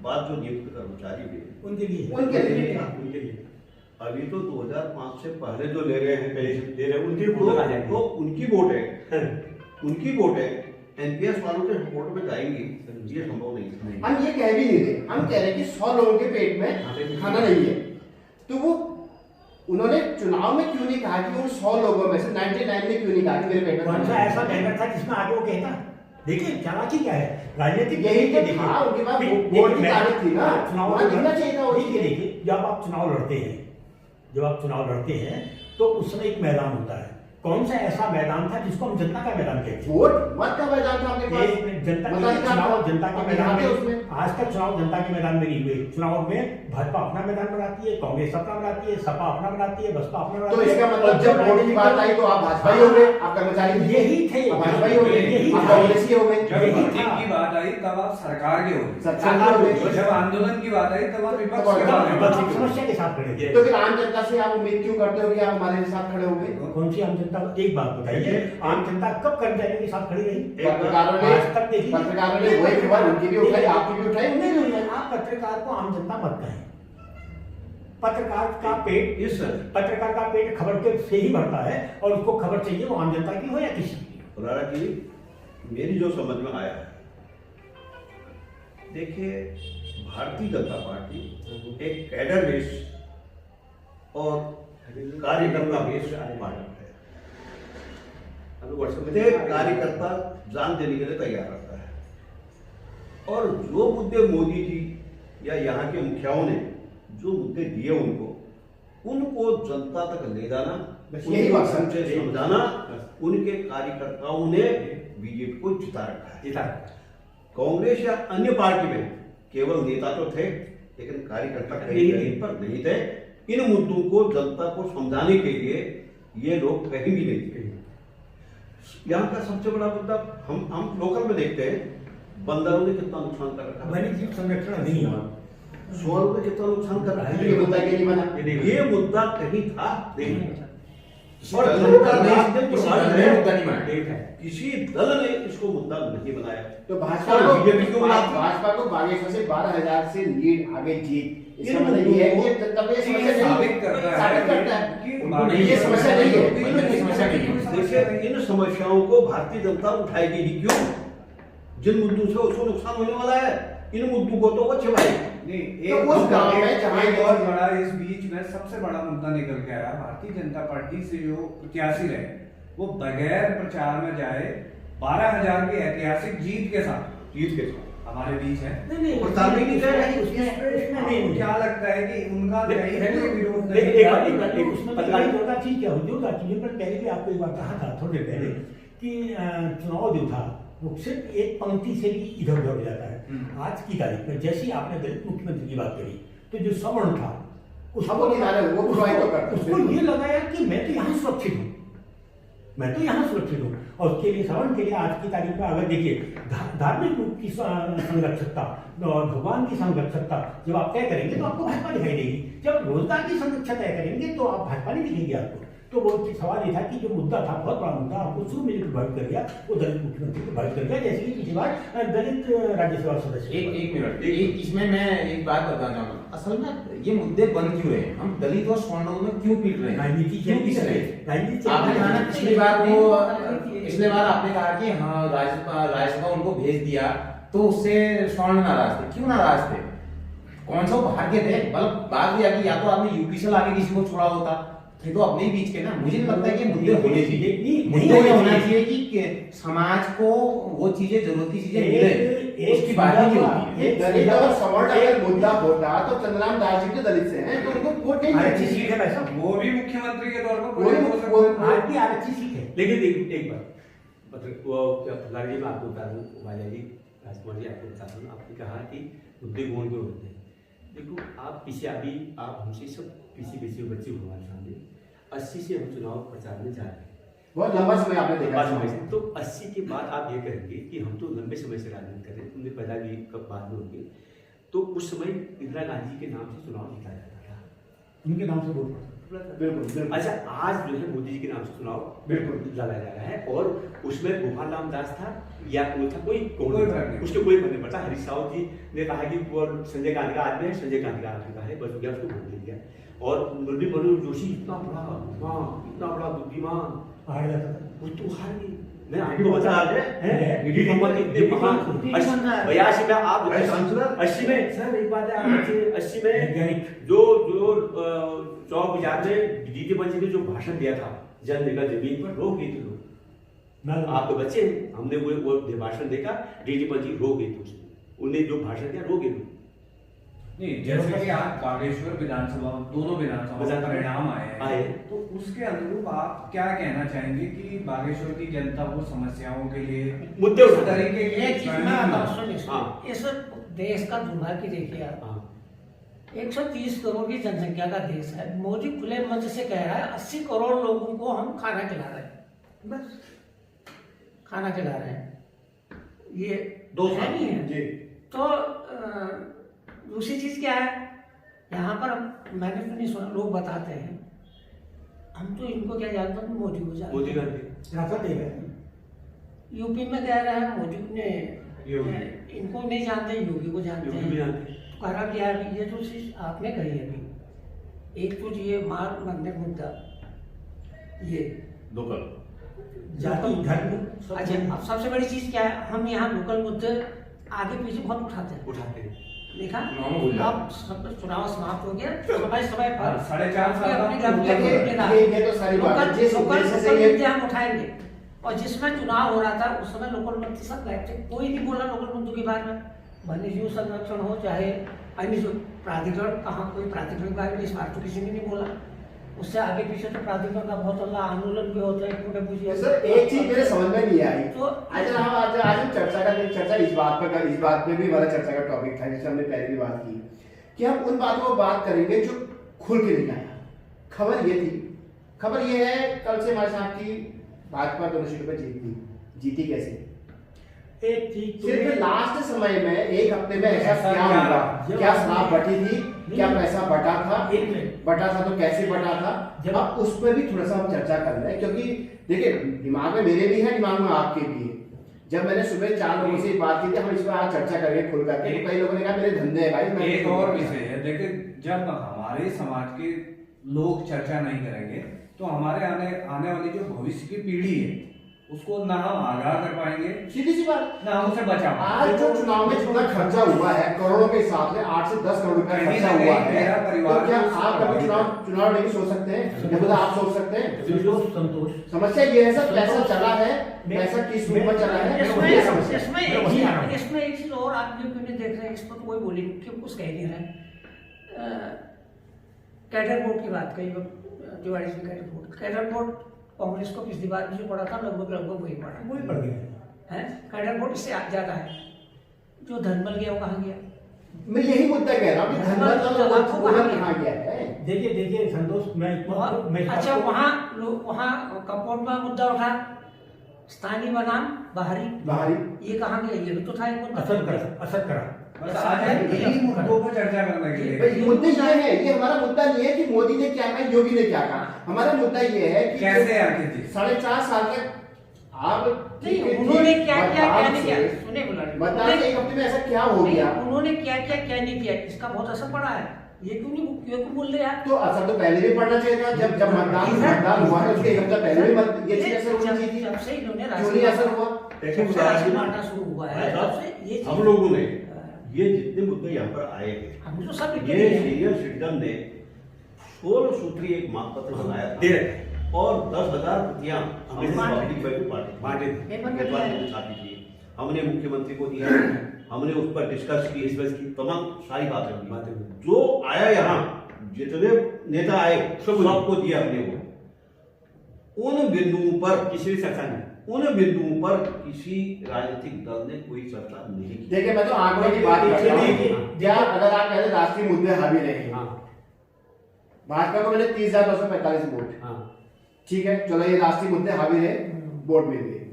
बाद जो नियुक्त कर्मचारी हुए उनके लिए उनके लिए उनके लिए अभी तो 2005 से पहले जो ले रहे हैं पेंशन दे रहे हैं, उनकी तो वोट आ जाएगी। उनकी वोट है, उनकी वोट है। एनपीएस वालों के वोट में जाएंगी, ये संभव नहीं है। हम ये कह भी नहीं रहे, हम कह रहे हैं कि 100 लोगों के पेट में खाना नहीं है। तो वो उन्होंने चुनाव में क्यों नहीं कहा कि उन 100 लोगों में से 99 ने क्यों नहीं कहा कि मेरे पेट में कौन खाना सा नहीं है? ऐसा बैनर था जिसमें आगे वो कहता? देखिए चालाकी क्या है राजनीतिक यही तो देखिए, था, उनके पास देखिए, वोट की मैं- तारीख थी ना, चुनाव वहाँ दिखना चाहिए था वो देखिए चीज़। देखिए जब आप चुनाव लड़ते हैं तो उस समय एक मैदान होता है। कौन सा ऐसा मैदान था जिसको हम जनता का मैदान कहते हैं? वोट मत का मैदान था आपके पास, जनता मताधिकार चुनाव था। जनता के आप मैदान दिखाते में उसमें। आज तक चुनाव जनता के मैदान में नहीं हुए। चुनाव में भाजपा अपना मैदान बनाती है, कांग्रेस अपना बनाती है, सपा अपना बनाती है, बसपा अपना बनाती तो है। इसका मतलब जब वोट की बात आई तो आप भाजपा ही हो गए, आप कर्मचारी नहीं। यही थे। आप भाजपा ही हो गए, यही आप था। कांग्रेसी हो गए। जब यही वोटिंग था। की बात आई तब आप सरकार के हो गए, सरकार हो और गए। जब आंदोलन की बात आई तब आप विपक्ष तब के आप बारे में बात विपक्ष करें। समस्या के साथ खड़े थे। तो फिर आम जनता से आप उम्मीद क्यों करते हो कि आप हमारे साथ खड़े होंगे? कौन सी आम जनता? एक बात बताइए, आम जनता कब कर्मचारियों के साथ खड़ी रही? पत्रकारों आज तक देखिए, ने वही खबर उनकी भी उठाई, आपकी भी उठाई, उन्हें भी उठाई। आप पत्रकार को आम जनता मत कहें। पत्रकार का पेट खबर के से ही भरता है और उसको खबर चाहिए वो आम जनता की हो या किसी की। राणा जी, मेरी जो समझ में आया है, देखिए भारतीय जनता पार्टी एक कैडर बेस्ड और कार्यकर्ता बेस्ड पार्टी है। प्रत्येक कार्यकर्ता जान देने के लिए तैयार रहता है और जो मुद्दे मोदी जी या यहाँ के मुखियाओं ने जो मुद्दे दिए उनको जनता तक ले जाना, बस यही मकसद उनसे समझाना, उनके कार्यकर्ताओं ने बीजेपी को जिता रखा है। कांग्रेस या अन्य पार्टी में केवल नेता तो थे लेकिन कार्यकर्ता कहीं पर नहीं थे। इन मुद्दों को जनता को समझाने के लिए ये लोग कहीं भी नहीं थे। यहाँ का सबसे बड़ा मुद्दा हम लोकल में देखते हैं, बंदरों ने कितना नुकसान कर रखा है, वन्यजीव संरक्षण नहीं हुआ। सुअरों ने कितना नुकसान कर रखा ये मुद्दा क्यों नहीं बना? है। ये मुद्दा कहीं था नहीं, और जनता ने मुद्दा नहीं बनाया। किसी दल ने इसको मुद्दा नहीं बनाया। तो भाजपा और को बीजेपी क्यों बनाती? भाजपा को बागेश्वर से 12,000 से लीड आगे जीत, इसका इन मतलब ये है कि मुद्दों ये तब ये ये समस्या साबित नहीं करता है साबित करता है कि उनको नहीं, ये समस्या नहीं है। ये समस्या नहीं है। देखिए इन समस्याओं को भारतीय जनता उठाएगी ही क्यों? जिन मुद्दों से उसको नुकसान होने वाला है, इन मुद्दों को तो वो छिपाए। नहीं, तो उस गांव में जहाँ एक ये- और बड़ा इस बीच में सबसे बड़ा मुद्दा निकल के आया, भारतीय जनता पार्टी से जो प्रत्याशी रहे वो बगैर प्रचार में जाए 12,000 की ऐतिहासिक जीत के साथ हमारे बीच है। प्रचार भी नहीं कर रहे। आपको क्या लगता है कि उनका कहीं कोई विरोध नहीं उसमें पत्रकार चीज क्या हुई पर पहले भी आपको एक बार कहा था थोड़ी देर पहले कि चुनाव जो था वो सिर्फ एक पंक्ति से भी इधर उधर हो जाता है। आज की तारीख में जैसे ही आपने दलित मुख्यमंत्री की बात करी तो जो सवर्ण था वो किनारे वो बुराई तो करते हैं। उसको ये लगा यार कि मैं तो यहाँ सुरक्षित हूँ, मैं तो यहाँ सुरक्षित हूँ। और उसके लिए सवर्ण के लिए आज की तारीख में अगर देखिए धार्मिक रूप की संरक्षकता और भगवान की संरक्षकता जब आप तय करेंगे तो आपको भाजपा दिखाई देगी। जब रोजगार की संरक्षा तय करेंगे तो आप भाजपा नहीं दिखेगी आपको। तो वो सवाल ये था कि जो मुद्दा था बहुत बड़ा मुद्दा आपको शुरू में जो प्रभावित कर गया वो दलित मुख्यमंत्री को प्रभावित कर गया, जैसे कि पिछली बार दलित राज्यसभा सदस्य। एक मिनट, इसमें मैं एक बात बताना चाहूंगा। असल में ये मुद्दे बन क्यों रहे हैं? हम दलित और सवर्णों में क्यों पीट रहे हैं? राजनीति क्यों पीट रहे हैं? आपने कहा ना पिछली बार आपने कहा कि हाँ राज्यसभा उनको भेज दिया तो उससे स्वर्ण नाराज थे। क्यों नाराज थे? कौन सा भाग्य थे? मतलब बात यह कि या तो आपने यूपी से लाके किसी को छोड़ा होता ये तो अपने ही बीच के ना, मुझे नहीं लगता कि मुद्दे होने चाहिए। नहीं मुद्दे ये होना होने चाहिए कि समाज को वो चीजें, जरूरती चीजें मिले, उसकी बात ही नहीं होती है। दलित और सवर्ण अगर मुद्दा होता तो चंद्रराम दास जी के दलित से हैं तो उनको वोट नहीं आरक्षित मिलती। सीट है भाई साहब, वो भी मुख्यमंत्री के तौर पर वो भी हो सकते हैं। आपकी आरक्षित सीट है। लेकिन एक बार मतलब वो फुलारी जी मैं आपको बता दूँ, वालिया जी, राजकुमार जी आपको बता दूँ, आपने कहा कि मुद्दे कौन क्यों होते हैं। देखो आप पीछे अभी आप हमसे सब पीछे बच्चे हो हमारे सामने 80 से हम चुनाव प्रचार में जा रहे हैं, बहुत लंबा समय आपने देखा लंबा समय से। तो 80 के बाद आप ये कहेंगे कि हम तो लंबे समय से राजनीति कर रहे हैं, तुमने पैदा भी कब बाद में होंगे, तो उस समय इंदिरा गांधी के नाम से चुनाव जीता जाता था, उनके नाम से वोट बिल्कुल बिल्कुल। अच्छा आज जो है मोदी जी के नाम से चुनाव बिल्कुल लड़ा जा रहा है, और उसमें गोपाल राम दास था या कोई था, कोई कोई कौन फर्क था, नहीं। उसके कोई फर्क नहीं पड़ता। हरीश रावत जी ने कहा कि वो संजय गांधी का आदमी है, संजय गांधी का आदमी का है, बस हो गया, उसको वोट दे दिया। और मुरली मनोहर जोशी इतना बड़ा बुद्धिमान, हार जाता था। वो तो हार गई। मैं आपको बता रहा वीडी मोहम्मद इतने महान 82 में आप भाई सांसद 80 में सर एक बात है, आप 80 में वैज्ञानिक जो चौक बाजार में डीडी बंसी ने जो भाषण दिया था, जन लेकर जमीन पर रो गए थे लोग। ना आपके बच्चे हैं, हमने वो भाषण देखा, डीडी बंसी रो गए थे उसमें, उन्हें जो भाषण दिया रो गए लोग। नहीं, जैसे कि आज बागेश्वर विधानसभा, दोनों विधानसभा विधानसभा परिणाम आए आए। तो उसके अनुरूप आप क्या कहना चाहेंगे कि बागेश्वर की जनता को समस्याओं के लिए मुद्दे इस उठाने तरीके के एक चीज मैं आता हूँ, सुनिए, हाँ। सुनिए। इस देश का दुर्भाग्य देखिए आप, हाँ 130 करोड़ की जनसंख्या का देश है, मोदी खुले मंच से कह रहा है 80 करोड़ लोगों को हम खाना खिला रहे हैं, बस खाना खिला रहे हैं, ये 2 है साल नहीं है। जी तो दूसरी चीज क्या है, यहाँ पर मैंने तो नहीं सुना, लोग बताते हैं, हम तो इनको क्या जानते हैं, मोदी को जानते मोदी हैं। गांधी रास्ता दे रहे हैं। यूपी में कह रहे हैं मोदी ने, योगी। इनको नहीं जानते, योगी को जानते योगी भी हैं। जानते हैं। तो कहा क्या है, ये जो चीज आपने कही है अभी, एक तो ये मार मंदिर मुद्दा, ये लोकल जाति धर्म अच्छा, अब सबसे बड़ी चीज क्या है, हम यहाँ लोकल मुद्दे आगे पीछे बहुत उठाते हैं, उठाते हैं। देखा चुनाव में भूल जाते अब सब चुनाव समाप्त हो गया, समय पर 4.5 साल अपने बाद अपने घर में लेना। ये तो सारी बात है। जिस लोकल उद्देश्य से लोकल ये मुद्दे हम उठाएंगे, और जिसमें चुनाव हो रहा था उस समय लोकल मुद्दे सब गए थे, कोई नहीं बोला लोकल मुद्दों के बारे में, वन्य जीव संरक्षण हो चाहे अन्य जो प्राधिकरण, कहाँ कोई प्राधिकरण के बारे में इस बार तो किसी ने नहीं बोला। उससे आगे पीछे तो प्राधिकरण का बहुत बड़ा आंदोलन भी होता है, क्योंकि मुझे सर एक चीज मेरे समझ में नहीं आई। तो आज हम चर्चा इस बात पे भी हमारा चर्चा का टॉपिक था, जिससे हमने पहले भी बात की कि हम उन बातों पर बात करेंगे जो खुल के नहीं आया। खबर ये थी, खबर ये है कल से हमारे साथ की भाजपा दोनों सीटों पर जीती कैसे? एक चीज सिर्फ लास्ट समय में एक हफ्ते में ऐसा ऐसा क्या क्या हुआ? जब क्या आपने- शराब बटी थी? क्या पैसा बटा था? एक मिनट, बटा था तो कैसे बटा था? जब- अब उस पर भी थोड़ा सा हम चर्चा कर रहे हैं, क्योंकि देखिए दिमाग में मेरे भी है, दिमाग में आपके भी है। जब मैंने सुबह 4 लोगों से बात की थी, हम इस पर आज चर्चा करेंगे खुल करके, तो कई लोगों ने कहा मेरे धंधे है भाई। मैं एक और विषय है, देखिए जब हमारे समाज के लोग चर्चा नहीं करेंगे तो हमारे आने वाली जो भविष्य की पीढ़ी है उसको ना हम आगाह कर पाएंगे, सीधी सी बात, ना हम उसे बचा आज जो चुनाव में जितना खर्चा हुआ है करोड़ों के हिसाब से 8 से 10 करोड़ रुपया कहीं खर्चा ना हुआ कहीं है, मेरा परिवार तो क्या भी आप कभी उससे चुनाव नहीं सोच सकते हैं? या आप सोच सकते हैं? संतोष समस्या ये है सर, पैसा चला है, पैसा किस रूप में चला है, ये समस्या है। इसमें एक चीज और आप यूपी में देख रहे हैं, इस पर कोई बोली क्यों कुछ कह नहीं रहे। कैडर बोर्ड की बात कही, तिवारी जी कैडर बोर्ड कांग्रेस को पिछली बार जो पड़ा था लगभग वही पड़ा, वही पड़ गया है। कैडर बोर्ड इससे ज्यादा है, जो धनबल गया वो कहाँ गया? मैं यही मुद्दा कह रहा हूँ कि धनबल कहाँ गया है? देखिए संतोष, मैं अच्छा वहाँ कंपाउंड में मुद्दा उठा, स्थानीय बनाम बाहरी, ये कहाँ गया? ये भी तो था एक मुद्दा। असर करा बस आज हम इन्हीं मुद्दों पर चर्चा करने के लिए भाई मुद्दे ये है, ये हमारा मुद्दा नहीं है कि मोदी ने क्या कहा, योगी ने क्या कहा। हमारा मुद्दा ये है कि कैसे आखिर जी 4.5 साल तक आप नहीं, उन्होंने क्या नहीं किया, सुने मतदान एक हफ्ते में ऐसा क्या हो गया? उन्होंने क्या नहीं किया, इसका बहुत असर पड़ा है। ये क्यों बोल रहे यार? तो असर तो पहले भी पड़ना चाहिए था, जब मतदान हुआ है उसके एक हफ्ता पहले भी ये चीज असर होनी चाहिए थी। जब से इन्होंने क्यों नहीं असर हुआ? राशि बांटना शुरू हुआ है, तब से ये हम लोगों ने ये जितने मुद्दे यहाँ पर आए हैं, हम तो सब ये सीनियर सिटीजन ने 16 सूत्री एक मांग पत्र बनाया दे था रहे हैं। और 10,000 प्रतियां हमने बांटे। पब्लिक में भी बांटी बांटे। उम्मीदवार ने छापी थी, हमने मुख्यमंत्री को दिया, हमने उस पर डिस्कस की, तमाम सारी बातें बातें हुई। हुई। जो आया यहाँ जितने नेता आए सबको दिया अपने को। उन बिंदुओं पर किसी भी चर्चा नहीं। उन बिंदुओं पर किसी राजनीतिक दल ने कोई चर्चा नहीं की। देखिए मैं तो आंकड़े की बात कर रहा हूँ देखिए, क्या अगर आप कहते राष्ट्रीय मुद्दे हावी रहे, हाँ भाजपा को मिले 30,945 वोट, हाँ ठीक है, चलो ये राष्ट्रीय मुद्दे हावी रहे, वोट मिल गए।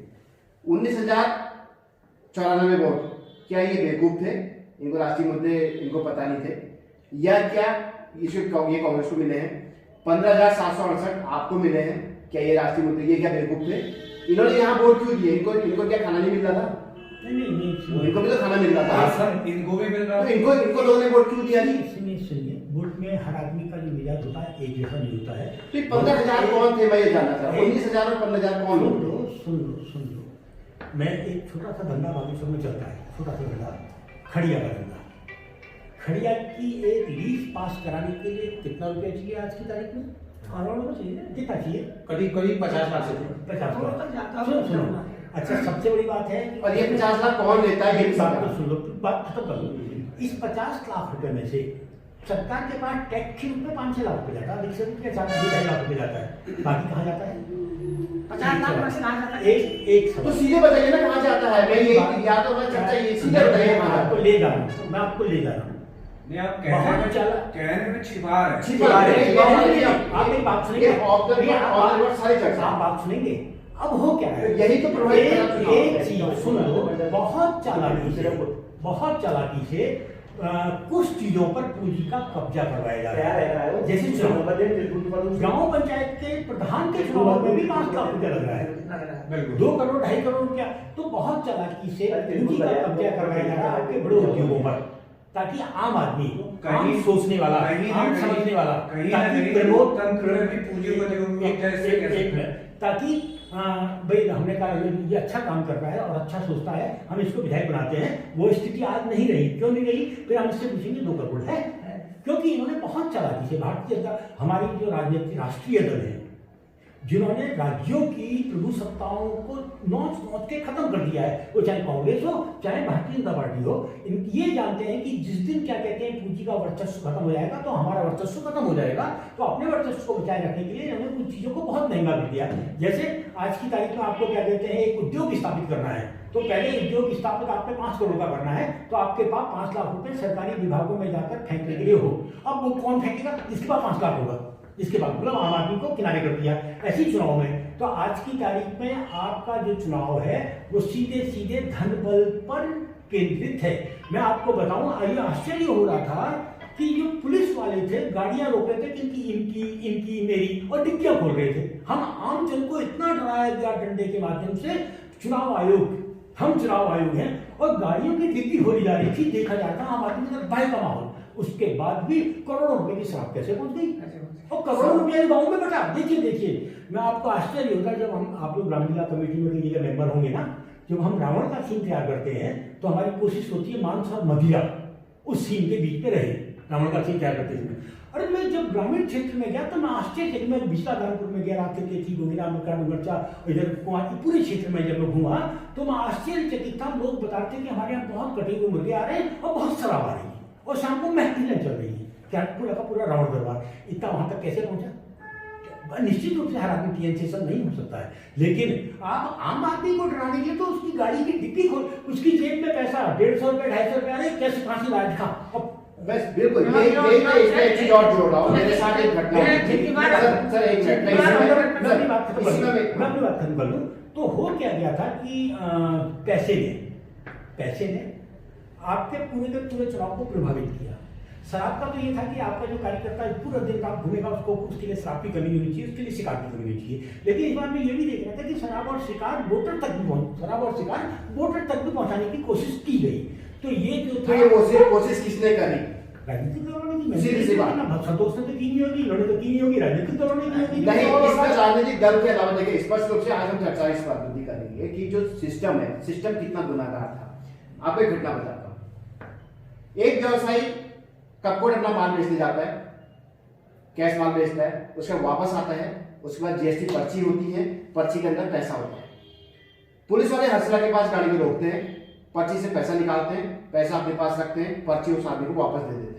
19,094 वोट, क्या ये बेवकूफ थे, इनको राष्ट्रीय मुद्दे इनको पता नहीं थे, या क्या ये कांग्रेस को मिले हैं? 15,768 आपको मिले हैं, क्या ये राष्ट्रीय मुद्दे, ये क्या बेवकूफ थे? इन्होंने यहाँ वोट क्यों दिए? इनको क्या खाना नहीं मिल रहा था? नहीं इनको भी तो खाना मिल रहा था। सर इनको भी मिल रहा तो है। इनको लोगों ने वोट क्यों दिया नहीं? सुनिए, वोट में हर आदमी का जो मिजाज होता है एक जैसा नहीं होता है। तो 15,000 कौन थे, मैं ये जानना चाहता हूँ। 19,000 और 15,000 कौन सुन लोग थे? लो सुन लो सुन लो, मैं एक छोटा सा धंधा बागेश्वर में चलता है, छोटा सा धंधा, खड़िया का धंधा। खड़िया की एक लीज पास कराने के लिए कितना रुपया चाहिए आज की तारीख में? करोड़ को चाहिए। कितना चाहिए? करीब 50 लाख से 50 करोड़ तक जाता लाख। है। सुनो, अच्छा सबसे बड़ी बात है कि- और ये 50 लाख कौन लेता है, ये भी बात समझो। तो सुन लो, बात खत्म कर लो। इस 50 लाख रुपए में से सरकार के पास टैक्स के रूप में 5-6 लाख रुपए जाता है, अधिक से अधिक 2.5 लाख रुपए जाता है, बाकी कहाँ जाता है? 50 लाख में से कहाँ जाता है? एक तो सवाल। सीधे बताइए ना कहाँ जाता है। मैं ये या तो मैं चर्चा ये सीधे बताइए मैं कहाँ आपको जाता है। ले जा रहा हूँ, मैं आपको ले जा रहा हूँ। नहीं आप बहुत चला- कहने में छिपा रहे हैं। छिपा रहे हैं। आप मेरी बात सुनेंगे? ये ऑफ द नहीं, आप- रिकॉर्ड सारी चर्चा। आप बात सुनेंगे? अब हो क्या है? यही तो प्रोवाइड करा चुनाव एक है। चीज सुन लो, बहुत चालाकी से कुछ चीजों पर पूंजी का कब्जा करवाया जा रहा है। जैसे गांव पंचायत के प्रधान के चुनाव में भी 5 लाख रुपया लग रहा है, लग रहा है। बिल्कुल 2 करोड़ 2.5 करोड़ रुपया। तो बहुत चालाकी से पूंजी का कब्जा करवाया जा रहा है आपके बड़े उद्योगों पर, ताकि आम आदमी, आम सोचने वाला, कहीं ना आम कहीं- समझने वाला, कहीं ना ताकि कहीं प्रमोद लोकतंत्र में भी पूंजीपति को कैसे कह सकते एक हैं? मिनट, ताकि भाई हमने कहा ये अच्छा काम कर रहा है और अच्छा सोचता है, हम इसको विधायक बनाते हैं। वो स्थिति आज नहीं रही, क्यों नहीं रही? फिर हम इससे पूछेंगे 2 करोड़ है, क्योंकि इन्होंने बहुत चालाकी से भारतीय जनता, हमारी जो राजनीति राष्ट्रीय दल है, जिन्होंने राज्यों की प्रभु सत्ताओं को नोच के खत्म कर दिया है, वो चाहे कांग्रेस हो चाहे भारतीय जनता पार्टी हो, ये जानते हैं कि जिस दिन क्या कहते हैं पूंजी का वर्चस्व खत्म हो जाएगा तो हमारा वर्चस्व खत्म हो जाएगा। तो अपने वर्चस्व को बचाए रखने के लिए इन्होंने कुछ चीजों को बहुत महंगा कर दिया। जैसे आज की तारीख में आपको क्या कहते हैं, एक उद्योग स्थापित करना है, तो पहले उद्योग स्थापित आपको 5 करोड़ का करना है, तो आपके पास 5 लाख रुपए सरकारी विभागों में जाकर फेंकने के लिए हो। अब वो कौन फेंकेगा? जिसके पास 5 लाख होगा, जिसके बाद मतलब आम आदमी को किनारे कर दिया। ऐसी चुनाव में तो आज की तारीख में आपका जो चुनाव है वो सीधे सीधे धन बल पर केंद्रित है। मैं आपको बताऊं, ये आश्चर्य हो रहा था कि जो पुलिस वाले थे गाड़ियां रोक रहे थे कि इनकी मेरी, और डिक्कियां खोल रहे थे। हम आम जन को इतना डराया गया डंडे के माध्यम से, चुनाव आयोग, हम चुनाव आयोग हैं, और गाड़ियों की डिक्की खोली जा रही थी, देखा जाता आम आदमी का भय का माहौल। उसके बाद भी करोड़ों रुपए की शराब कैसे पहुंच गई, और करोड़ों रुपए गाँव में बचा। देखिए मैं आपको आश्चर्य होगा, जब हम आप लोग ग्रामीण कमेटी में कहीं जगह मेंबर होंगे ना, जब हम रावण का सीन तैयार करते हैं तो हमारी कोशिश होती है मांस और मदिरा उस सीन के बीच में रहे, रावण का सीन तैयार करते समय। अरे मैं जब ग्रामीण क्षेत्र में गया तो मैं आश्चर्य थी। मैं बिस्ता दानपुर में गया, रात के थी गोविंदा मर्चा, इधर कुमार पूरे क्षेत्र में जब मैं घूमा तो मैं आश्चर्यचकित था। लोग बताते कि हमारे यहाँ बहुत कटे हुए मुर्गे आ रहे हैं और बहुत शराब आ रही है, और शाम को महफिलें चल रही है। क्या पूरा का पूरा रावण दरबार इतना वहां तक कैसे पहुंचा? निश्चित रूप से हर आदमी टीएनसेशन नहीं हो सकता है, लेकिन आप आम आदमी को डराने के लिए तो उसकी गाड़ी की डिक्की खोल, उसकी जेब में पैसा 150 रुपए 250 रुपए आ रहे, कैसे फांसी ला दिखा। बस बिल्कुल यही मैं इसमें एक चीज और जोड़ रहा हूँ। मेरे साथ एक घटना हुई। सर एक मिनट, मैं अपनी बात खत्म इसमें कर लूं। तो हो क्या गया था कि पैसे ने आपके पूरे के पूरे चुनाव को प्रभावित किया। शराब का तो ये था कि आपका जो कार्यकर्ता पूरा दिन आप घूमेगा, उसको उसके लिए शराब की कमी नहीं होनी चाहिए, उसके लिए शिकार की कमी होनी चाहिए। लेकिन इस बार मैं ये भी देख रहा था कि शराब और शिकार वोटर तक भी पहुंचाने की कोशिश की गई। तो ये जो तो ये कोशिश किसने करी? राजनीतिक दलों ने की। सीधी सी बात। संतोष ने तो की नहीं होगी, इन्होंने तो की नहीं होगी, राजनीतिक दलों ने की होगी। नहीं, इसमें राजनीतिक दल के अलावा देखिए स्पष्ट रूप से आज हम चर्चा इस बात पर करेंगे कि जो सिस्टम है, सिस्टम कितना गुनाहगार था। आपको एक घटना बताता हूं। एक व्यवसायी कपकोट अपना माल बेचने जाता है, कैश माल बेचता है, उसका वापस आता है, उसके बाद जीएसटी पर्ची होती है, पर्ची के अंदर पैसा होता है। पुलिस वाले हर्षला के पास गाड़ी को रोकते हैं, पर्ची से पैसा निकालते हैं, पैसा अपने पास रखते हैं, पर्ची उस आदमी को वापस दे देते हैं।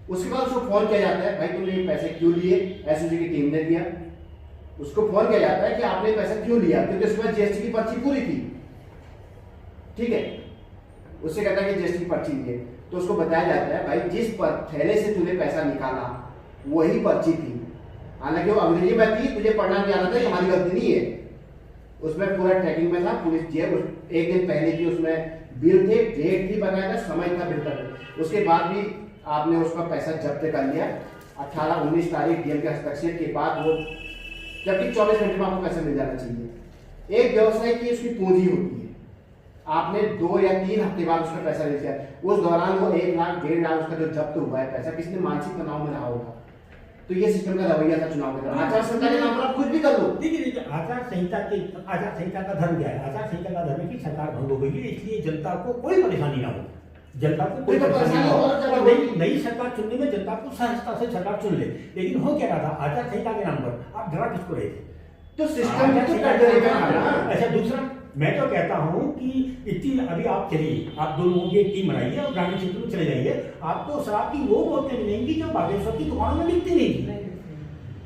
उसके बाद उसको फोन किया जाता है, भाई तुमने ये पैसे क्यों लिए, एसओजी की टीम ने दिया। उसको फोन किया जाता है कि आपने पैसा क्यों लिया, क्योंकि उसके बाद जीएसटी की पर्ची पूरी थी, ठीक है। उससे कहता है कि जीएसटी की पर्ची दी है, तो उसको बताया जाता है भाई जिस थैले से तूने पैसा निकाला वही पर्ची थी, हालांकि वो अंग्रेजी में थी, तुझे पढ़ना नहीं आना था, ये हमारी गलती नहीं है। उसमें पूरा ट्रैकिंग में था, पुलिस जेब एक दिन पहले की उसमें बिल थे, डेट भी बनाया था, समय था बिल का। उसके बाद भी आपने उसका पैसा जब्त कर लिया 18-19 तारीख डीएम के हस्ताक्षर के बाद, वो जबकि 24 घंटे में आपको पैसा मिल जाना चाहिए। एक व्यवसाय की उसकी पूंजी होती है, आपने 2 या 3 हफ्ते बाद उसका पैसा ले लिया, उस दौरान वो 1 लाख 1.5 लाख उसका जो जब्त हुआ है पैसा, किसी ने मानसिक तनाव में रहा होगा। तो ये सिस्टम का रवैया था चुनाव के दौरान। आचार संहिता के नाम पर आप कुछ भी कर लो। देखिए आचार संहिता का धर्म क्या है? आचार संहिता का धर्म है कि सरकार भंग हो गई है, इसलिए जनता को कोई परेशानी ना हो, जनता को कोई परेशानी ना हो, और नई सरकार चुनने में जनता को सहजता से सरकार चुन ले। लेकिन हो क्या रहा था, आचार संहिता के नाम पर आप डरा किसको रहे थे? तो सिस्टम में तो कर देगा। अच्छा, दूसरा मैं तो कहता हूं कि इतनी अभी आप चलिए, आप 2 लोगों की एक टीम बनाइए और ग्रामीण क्षेत्र में चले जाइए, आपको शराब की वो बोतलें मिलेंगी जो बागेश्वर की दुकानों में बिकती नहीं थी,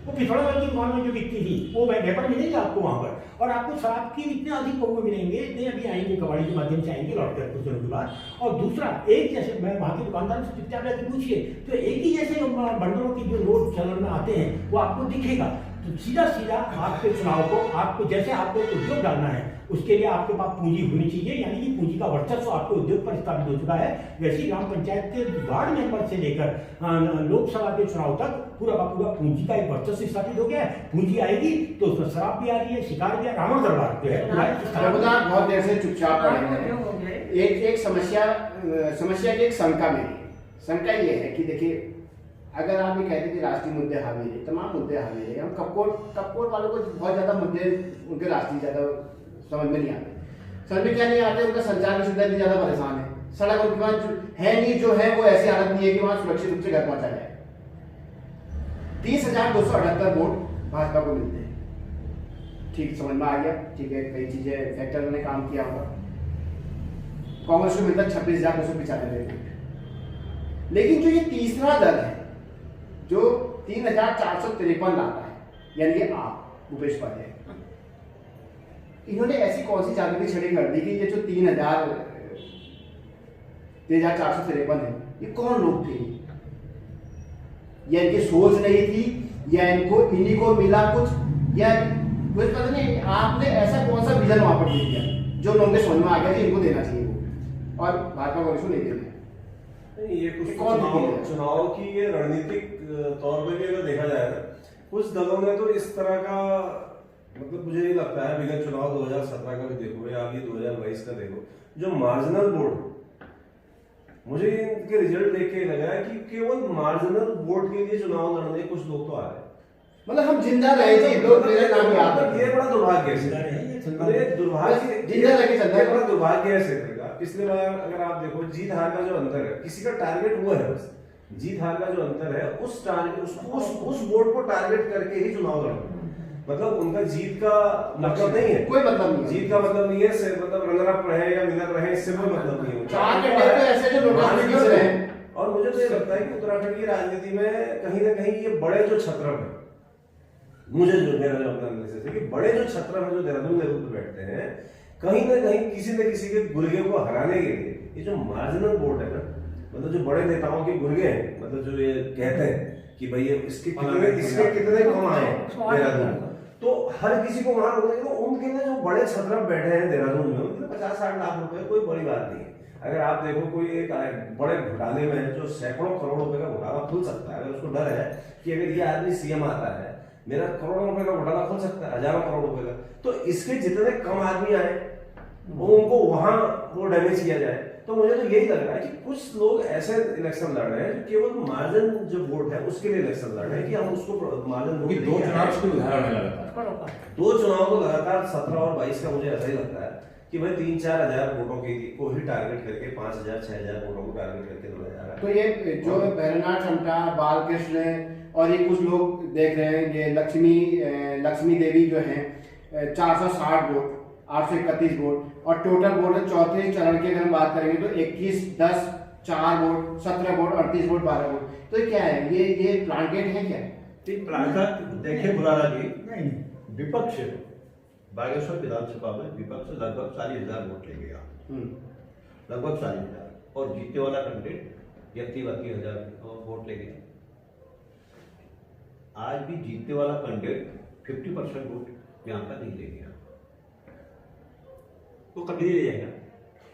वो पिथौरागढ़ की दुकान में जो बिकती थी वो वेपर मिलेंगे आपको वहां पर, और आपको शराब की इतने अधिक पौवे मिलेंगे, इतने अभी आएंगे कबाड़ी के माध्यम से आएंगे लौट कर कुछ दिनों के बाद। और दूसरा, एक जैसे मैं वहां के दुकानदार से चुपचाप जाकर पूछिए तो एक ही जैसे बंडलों की जो नोट चलन में आते हैं वो आपको दिखेगा। तो सीधा सीधा आपके चुनाव को, आपको जैसे आपको उद्योग डालना है उसके लिए आपके पास पूंजी होनी चाहिए, यानी कि पूंजी का वर्चस्व आपके उद्योग पर स्थापित हो चुका है। वैसे ग्राम पंचायत के वार्ड मेंबर से लेकर लोकसभा के चुनाव तक पूरा का पूरा पूंजी का एक वर्चस्व स्थापित हो गया है। पूंजी आएगी तो उसमें शराब भी आ रही है, शिकार भी, रावण दरबार जो है बहुत देर से चुपचाप पड़े हैं। एक समस्या की एक शंका मेरी, शंका ये है कि देखिए, अगर आप ये कहते कि राष्ट्रीय मुद्दे हावी है, तमाम मुद्दे हावी है, हम कपकोट वालों को बहुत ज्यादा मुद्दे उनके राष्ट्रीय ज्यादा समझ में नहीं आते। समझ में क्या नहीं आते, उनका संचार की सुविधा ज्यादा परेशान है, सड़क उनके पास है नहीं, जो है वो ऐसी हालत नहीं है कि वहां सुरक्षित रूप से घर पहुंचा जाए। 30,278 वोट भाजपा को मिलते हैं, ठीक समझ में आ गया, ठीक है, कई चीजें फैक्टर ने काम किया होगा। कांग्रेस को मिलता 26,295 वोट। लेकिन जो ये तीसरा दल है जो 3,453 लाता है, यानी ये आप भूपेश बघेल, इन्होंने ऐसी कौन सी जागृति छड़ी कर दी कि ये जो 3,453 है, ये कौन लोग थे? या इनकी सोच नहीं थी, या इनको इन्हीं को मिला कुछ, या कुछ पता नहीं, आपने ऐसा कौन सा विजन वहां पर दे दिया जो लोगों के समझ में आ गया कि इनको देना चाहिए वो, और भाजपा को नहीं देना। ये कुछ चुनाव की ये रणनीतिक तौर पर भी अगर देखा जाए, कुछ दलों ने तो इस तरह का, मतलब मुझे ये लगता है, विगत चुनाव 2017 का भी देखो या अभी 2022 का देखो, जो मार्जिनल वोट, मुझे इनके रिजल्ट देख के लगा है कि केवल मार्जिनल वोट के लिए चुनाव लड़ने कुछ लोग तो आ रहे हैं। मतलब हम जिंदा रहे थे, लोग मेरे नाम याद है, ये बड़ा दुर्भाग्य है, बड़ा दुर्भाग्य है क्षेत्र का। पिछले बार अगर आप देखो, जीत हार का जो अंतर है, किसी का टारगेट वो है, बस जीत हार का जो अंतर है उस वोट को टारगेट करके ही चुनाव लड़ना, मतलब उनका जीत का मतलब नहीं है, कोई मतलब नहीं, जीत का मतलब नहीं है, सिर्फ मतलब रनर अप रहे या विनर रहे, इससे कोई मतलब नहीं है। और मुझे तो ये लगता है कि उत्तराखंड की राजनीति में कहीं ना कहीं ये बड़े जो छत्रम है, मुझे जो मेरा जो अपना एनालिसिस है कि बड़े जो छत्रम है जो देहरादून लेवल पे बैठते हैं, कहीं ना कहीं किसी न किसी के गुर्गे को हराने के लिए ये जो मार्जिनल वोट है ना, मतलब जो बड़े नेताओं के गुर्गे हैं, मतलब जो ये कहते हैं कि भाई इसके कितने कम आए देहरादून, तो हर किसी को वहां रोकने, तो उनके लिए जो बड़े छत्रम बैठे हैं देहरादून में, उनके 50-60 लाख रुपए कोई बड़ी बात नहीं है। अगर आप देखो कोई एक बड़े घोटाले में जो सैकड़ों करोड़ रुपए का घोटाला खुल सकता है, अगर उसको डर है कि अगर ये आदमी सीएम आता है मेरा करोड़ों रुपए का घोटाला खुल सकता है, हजारों करोड़ रुपए का, तो इसके जितने कम आदमी आए वो उनको वहां वो डैमेज किया जाए। तो मुझे तो यही लग रहा है कि कुछ लोग ऐसे इलेक्शन लड़ रहे हैं जो केवल मार्जिन जो वोट है उसके लिए इलेक्शन लड़ रहे हैं कि हम उसको मार्जिन वोट, 2 चुनाव के उदाहरण है लगातार, 2 चुनाव को लगातार 17 और 22 का मुझे ऐसा ही लगता है कि भाई 3-4 हजार वोटों को ही टारगेट करके 5,000-6,000 वोटों को टारगेट करके लड़ा जा रहा है। तो ये जो बेरनाथ चमटा, बालकृष्ण और ये कुछ लोग देख रहे हैं, ये लक्ष्मी देवी जो हैं 460 वोट, 831 वोट और टोटल वोट है चौथे चरण की अगर हम बात करेंगे तो 21, 10, 4 वोट, 17 वोट, 38 वोट, 12 वोट। तो ये क्या है, ये प्लांटेड है क्या? देखिए बुलारा जी, नहीं विपक्ष बागेश्वर विधानसभा में विपक्ष लगभग 40,000 वोट ले गया, लगभग 40,000, और जीतने वाला कैंडिडेट 32,000 वोट ले गया। आज भी जीतने वाला कैंडिडेट 50% वोट यहाँ का नहीं ले गया, वो कभी नहीं ले जाएगा।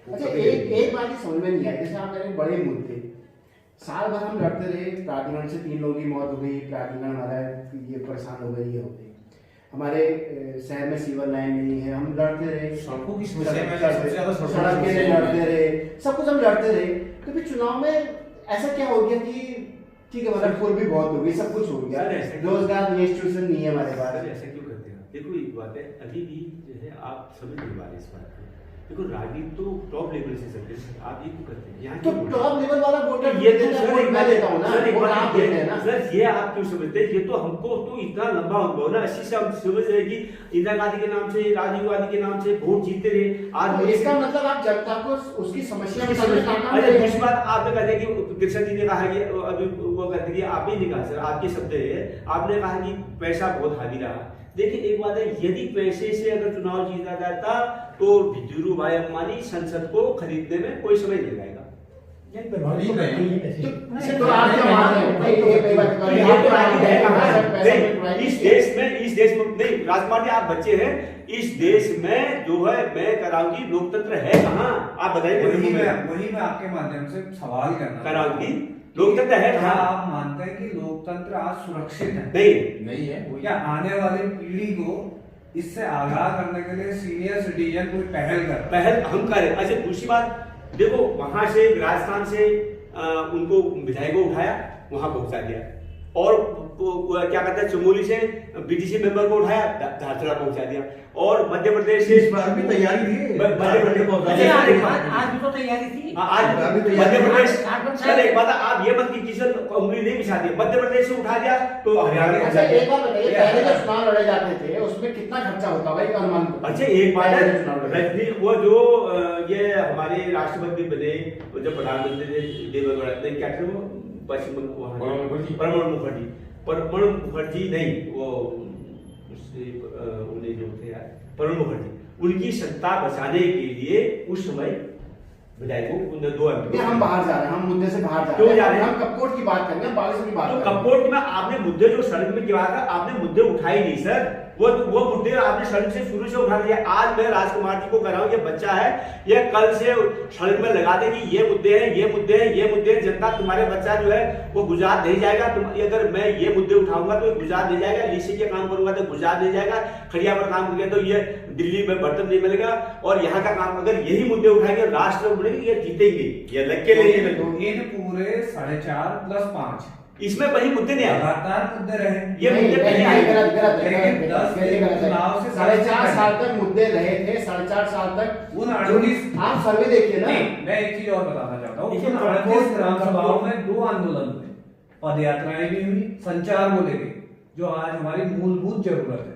अच्छा, एक बात ही समझ में नहीं आई, जैसे आप कह रहे हैं बड़े मुद्दे, साल भर हम लड़ते रहे, प्राधिकरण से 3 लोगों की मौत हो गई, प्राधिकरण हमारा ये परेशान हो गई, ये हो गई, हमारे शहर में सीवर लाइन नहीं है, हम लड़ते रहे, सड़कों की समस्या में सड़क के लिए लड़ते रहे, सब कुछ हम लड़ते रहे। तो फिर चुनाव में ऐसा क्या हो गया कि ठीक है मतलब फुल भी बहुत हो गई, सब कुछ हो गया, रोजगार इंस्टीट्यूशन नहीं है हमारे पास। ऐसा क्यों करते हैं? देखो एक बात है, अभी भी जो है आप समझ नहीं पा रहे इस बात को। देखो राजनीति तो टॉप लेवल से चलते हैं, आप ये क्यों करते हैं? यहाँ तो टॉप लेवल वाला वोटर ये तो सर एक मैं देता हूँ ना, वोट आप देते हैं ना सर, ये आप क्यों समझते हैं? ये तो हमको तो इतना लंबा अनुभव ना, 80 से हम समझ रहे कि इंदिरा गांधी के नाम से, राजीव गांधी के नाम से वोट जीतते रहे। आज तो इसका मतलब आप जनता को उसकी समस्या में समझना। अरे दूसरी बात आपने कहते कि कृष्ण जी ने कहा कि अभी वो कहते कि आप ही नहीं कहा सर, आपके शब्द है, आपने कहा कि पैसा बहुत हावी रहा। देखिए एक बात है, यदि पैसे से अगर चुनाव जीता जाता तो धीरू भाई अंबानी संसद को खरीदने में कोई समय नहीं लगाएगा। तो आप क्या मान रहे हैं? इस देश में नहीं राजकुमार जी, आप बच्चे हैं, इस देश में जो है मैं कराऊंगी लोकतंत्र है कहाँ? आप बताइए। वही मैं आपके माध्यम से सवाल करना कराऊंगी लोकतंत्र है क्या कहाँ? आप मानते हैं कि लोकतंत्र आज सुरक्षित है? नहीं है। क्या आने वाली पीढ़ी को इससे आगाह करने के लिए सीनियर सिटीजन कोई पहल हम करें? अच्छा दूसरी बात देखो, वहां से राजस्थान से उनको विधायक को उठाया, वहां पहुंचा दिया, और क्या कहते हैं चमोली से बीटीसी मेंबर को उठाया, धारचूला पहुंचा दिया, और मध्य प्रदेश से इस बार भी तैयारी थी, आज भी तो तैयारी थी। आज मध्य प्रदेश सर एक बात आप ये मत की किसी उंगली नहीं बिछा दी, मध्य प्रदेश से उठा दिया तो हरियाणा। अच्छा एक बात बताइए, पहले जो चुनाव लड़े जाते थे उसमें कितना खर्चा होता भाई अनुमान? अच्छा एक बात है रजनी, वो जो ये हमारे राष्ट्रपति बने, जब प्रधानमंत्री थे देवेगौड़ा, क्या थे वो प्रणब मुखर्जी नहीं, वो उन्हें जो थे यार प्रणब मुखर्जी, उनकी सत्ता बचाने के लिए उस समय विधायकों को 2 एमपी। हम बाहर जा रहे हैं, हम मुद्दे से बाहर क्यों जा रहे हैं? हम कपकोट की बात करेंगे, हम बागेश्वर की बात तो करेंगे। कपकोट में आपने मुद्दे जो सड़क में की बात है, आपने मुद्दे उठाए नहीं सर, वो मुद्दे आपने सड़क से शुरू से उठा लिया। आज मैं राजकुमार जी को कह रहा हूँ, ये बच्चा है, ये कल से सड़क में लगा दे कि ये मुद्दे हैं, ये मुद्दे हैं, ये मुद्दे हैं, जनता तुम्हारे बच्चा जो है वो गुजरात नहीं जाएगा। अगर मैं ये मुद्दे उठाऊंगा तो गुजरात नहीं जाएगा, लीसी के काम करूंगा तो गुजरात नहीं जाएगा, खड़िया पर काम करेंगे तो ये दिल्ली में बर्तन नहीं मिलेगा, और यहाँ का काम अगर यही मुद्दे उठाएंगे राष्ट्र बढ़ेंगे, ये जीतेंगे, ये लग के लिए इन पूरे 4.5 + 5 इसमें वही मुद्दे नहीं आए, लगातार मुद्दे रहे। ये मुद्दे पहले आए। लेकिन 10 4.5 साल तक मुद्दे रहे थे, 4.5 साल तक उन 38 आप सर्वे देखिए ना। मैं एक चीज और बताना चाहता हूँ, उन 38 ग्राम सभाओं में 2 आंदोलन हुए, पद यात्राएं भी हुई, संचार को लेके, जो आज हमारी मूलभूत जरूरत है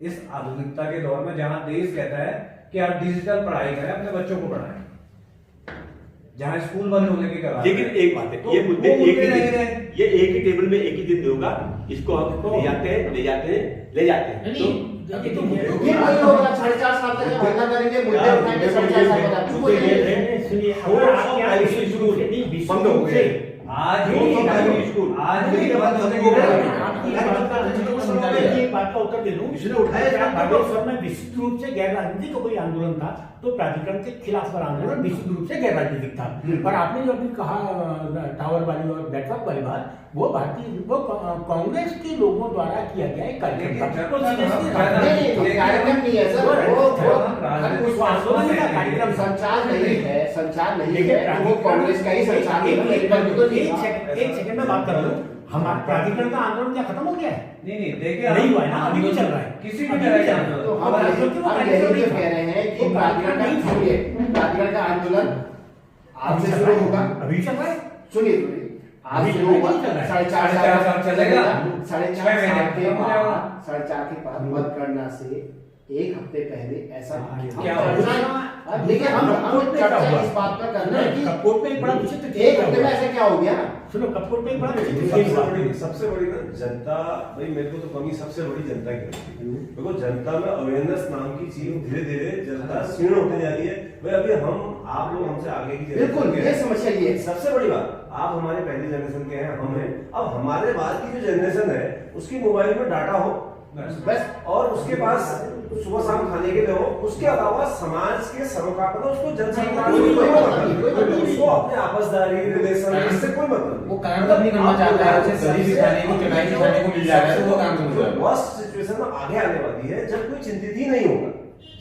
इस आधुनिकता के दौर में, जहां देश कहता है कि आप डिजिटल पढ़ाई करें, अपने बच्चों को पढ़ाएं, जहां स्कूल बंद होने के कारण। लेकिन एक बात है, ये मुद्दे ये एक ही टेबल में एक ही दिन होगा, इसको हम ले जाते हैं ले जाते हैं ले जाते हैं। तो ये वही होगा, 4.5 साल तक धरना करेंगे, मुद्दे उठाएंगे, 4.5 साल बाद बंद हो गए। आज भी बंद होने बात का उत्तर दे दूं, इसने उठाया बागेश्वर में विस्तृत रूप से गैर राजनीतिक कोई आंदोलन था तो प्राधिकरण के खिलाफ पर आंदोलन विस्तृत रूप से गैर राजनीतिक था। पर आपने जो अभी कहा टावर वाली और नेटवर्क वाली बात, वो कांग्रेस के लोगों द्वारा किया गया एक कार्यक्रम नहीं है सर, वो कार्यक्रम संचार नहीं है, वो कांग्रेस का ही संचार है। एक सेकंड में बात कर रहा हूँ, हमारा प्राधिकरण का आंदोलन क्या खत्म हो गया है? नहीं देखिए, नहीं हुआ है ना, अभी भी चल रहा है किसी भी तरह का आंदोलन। तो हम यही कह रहे हैं कि प्राधिकरण नहीं सुनिए, प्राधिकरण का आंदोलन आज से शुरू होगा। अभी चल रहा है। सुनिए आज शुरू होगा, 4.5 साल चलेगा। 4.5 साल के बाद 4.5 के बाद मतगणना से एक हफ्ते पहले ऐसा क्या देखिए, हम चर्चा इस बात पर कर रहे हैं कि कपकोट में एक बड़ा विचित्र एक हफ्ते में ऐसा क्या हो गया। सुनो, कपकोट में एक बड़ा विचित्र सबसे बड़ी ना जनता, भाई मेरे को तो कमी सबसे बड़ी जनता की लगती है। देखो जनता में अवेयरनेस नाम की चीज धीरे धीरे जनता क्षीण होते जा रही है। भाई अभी आप लोग हमसे आगे की बिल्कुल, ये समस्या ये है। सबसे बड़ी बात, आप हमारे पहली जनरेशन के हैं, हम हैं। अब हमारे बाद की जो जनरेशन है उसकी मोबाइल में डाटा हो बस, और उसके पास सुबह शाम खाने के लिए हो, उसके अलावा समाज के सरोकार पर उसको जनसंपर्क उसको अपने आपसदारी रिलेशन इससे कोई मतलब नहीं। वो काम नहीं करना चाहता है, उसे गरीब दिखाने को, चटाई दिखाने को मिल जाएगा, तो वो काम समझ रहा है। वर्स्ट सिचुएशन में आगे आने वाली है जब कोई चिंतित ही नहीं होगा,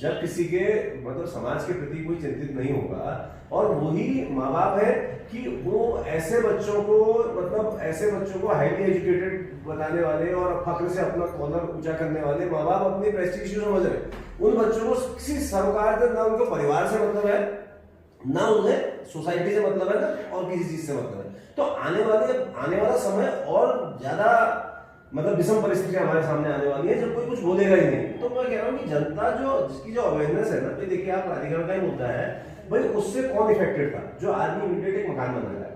जब किसी के मतलब समाज के प्रति कोई चिंतित नहीं होगा। और वही माँ बाप है कि वो ऐसे बच्चों को हाईली एजुकेटेड बताने वाले और फक्र से अपना कॉलर ऊंचा करने वाले माँ बाप अपने प्रेस्टीज इश्यू समझ रहे हैं। उन बच्चों को किसी सरोकार से, ना उनको परिवार से मतलब है, ना उन्हें सोसाइटी से मतलब है, ना और किसी चीज से मतलब है। तो आने वाला समय और ज्यादा मतलब विषम परिस्थितियां हमारे सामने आने वाली है जब कोई कुछ बोलेगा ही नहीं। तो मैं कह रहा हूँ कि जनता जिसकी जो अवेयरनेस है ना, भाई देखिए आप प्राधिकरण का ही मुद्दा है, भाई उससे कौन इफेक्टेड था? जो आदमी इमीडिएट एक मकान बना रहा है,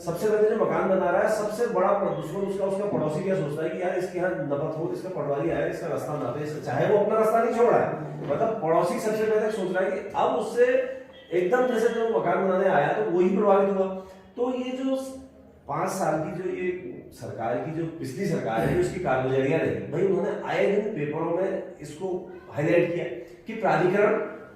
सबसे पहले जो मकान बना रहा है, सबसे बड़ा दुश्मन उसका पड़ोसी क्या सोचता है कि यार इसके यहाँ नफरत हो, इसका पटवारी आया, इसका रास्ता ना दे, चाहे वो अपना रास्ता नहीं छोड़ रहा है, मतलब पड़ोसी सबसे पहले सोच रहा है कि अब उससे एकदम जैसे जब मकान बनाने आया तो वही प्रभावित हुआ। तो ये जो 5 साल की जो ये सरकार की जो पिछली सरकार है, जो इसकी कारगुजारियां रही, भाई उन्होंने आए दिन पेपरों में इसको हाईलाइट किया कि प्राधिकरण,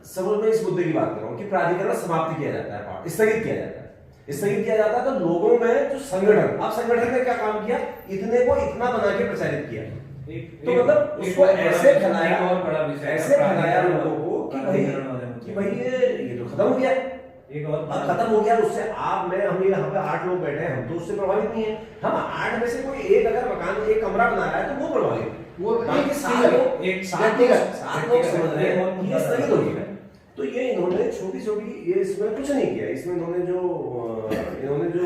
सब मैं इस मुद्दे की बात कर रहा हूँ कि प्राधिकरण समाप्त किया जाता है, स्थगित किया जाता है। स्थगित किया जाता है तो लोगों में जो संगठन, अब संगठन ने क्या काम किया, इतने को इतना बना के प्रचारित किया, तो मतलब उसको ऐसे फैलाया लोगों को कि भाई ये तो खत्म हो गया, एक और खत्म हो गया। उससे हम यहाँ पे 8 लोग बैठे हैं, हम तो उससे प्रभावित नहीं है। हम 8 में से कोई एक अगर मकान एक कमरा बना रहा है तो वो प्रभावित, वो बाकी 7 लोग समझ रहे हैं कि ये स्थगित हो गया। तो ये इन्होंने छोटी ये इसमें कुछ नहीं किया। इसमें इन्होंने जो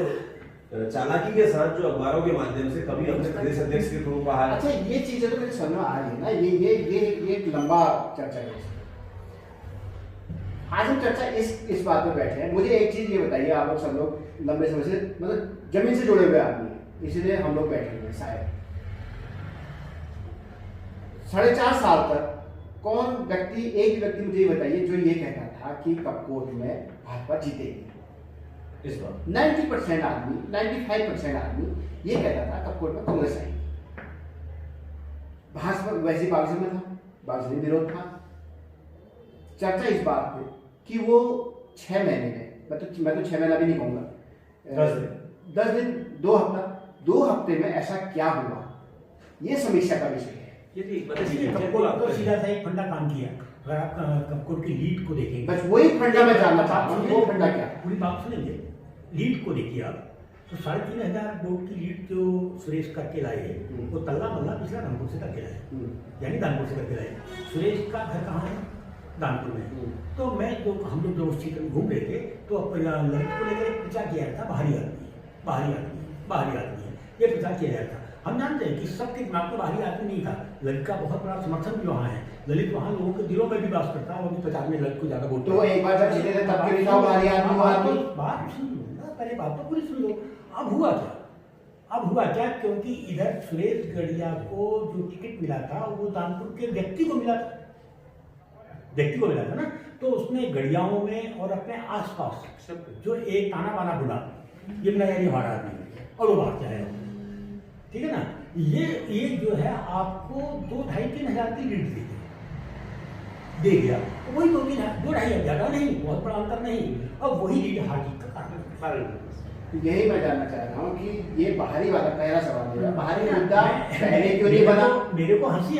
चालाकी के साथ जो अखबारों के माध्यम से कभी अपने प्रदेश अध्यक्ष के थ्रू कहा। अच्छा, ये चीजें तो मेरे समझ में आ रही है ना, ये एक लंबा चर्चा है। आज हम चर्चा इस बात पे बैठे हैं। मुझे एक चीज ये बताइए, आप लोग सब लोग लंबे समय से मतलब जमीन से जुड़े हुए आदमी, इसलिए हम लोग बैठे हुए शायद 4.5 साल तक कौन व्यक्ति, एक व्यक्ति मुझे ये बताइए जो ये कहता था कि कपकोट में भाजपा जीतेगी। इस बार 90% आदमी, 95% आदमी ये कहता था कपकोट में कांग्रेस आएगी। भाजपा वैसे बागेश्वर में था, बागेश्वर में विरोध था। चर्चा इस बात पे कि वो 6 महीने में, मैं तो 6 महीना भी नहीं कहूंगा, 10 दिन 2 हफ्ते में ऐसा क्या हुआ, ये समीक्षा का विषय है। कपकोट तो सीधा सा एक फंडा काम किया। अगर आप कपकोट की लीड को देखेंगे, बस वही फंडा मैं जानना चाहता हूँ, वो फंडा क्या? पूरी बात सुनेंगे। लीड को देखिए आप, तो 3,500 वोट की लीड जो सुरेश करके लाए हैं, वो तल्ला मल्ला पिछला रामपुर से करके लाए, यानी दानपुर से करके लाए। सुरेश का घर कहाँ है? दानपुर में। तो हम लोग जो उस क्षेत्र में घूम रहे थे, तो लड़की को लेकर एक प्रचार किया था, बाहरी आदमी है, ये प्रचार किया जाता था। हम जानते हैं कि सबके दिमाग में बाहरी आदमी नहीं था, ललित का बहुत बड़ा समर्थन भी वहाँ है, ललित वहाँ लोगों के दिलों में भी वास करता है, और भी प्रचार में ललित को ज्यादा वोट। तो एक बार जब जीते थे तब के नेता बाहरी आदमी हुआ, तो बात सुन लो ना, पहले बात तो पूरी सुन लो। अब हुआ क्या? क्योंकि इधर सुरेश गढ़िया को जो टिकट मिला था वो दानपुर के व्यक्ति को मिला था ना, तो उसने गढ़ियाओं में और अपने आसपास जो एक ताना बाना बुला, ये मेरा यानी हमारा आदमी, और वो बात क्या है, ठीक है ना। ये जो है आपको 2-2.5-3 हजार की लीड दे दिया, तो वही 2-2.5 हजार नहीं, बहुत बड़ा अंतर नहीं, अब वही लीड हार जीत का कारण। यही मैं जानना चाह रहा हूँ कि ये बाहरी वाला पहला सवाल मेरा, बाहरी मुद्दा पहले क्यों नहीं बना? मेरे को हंसी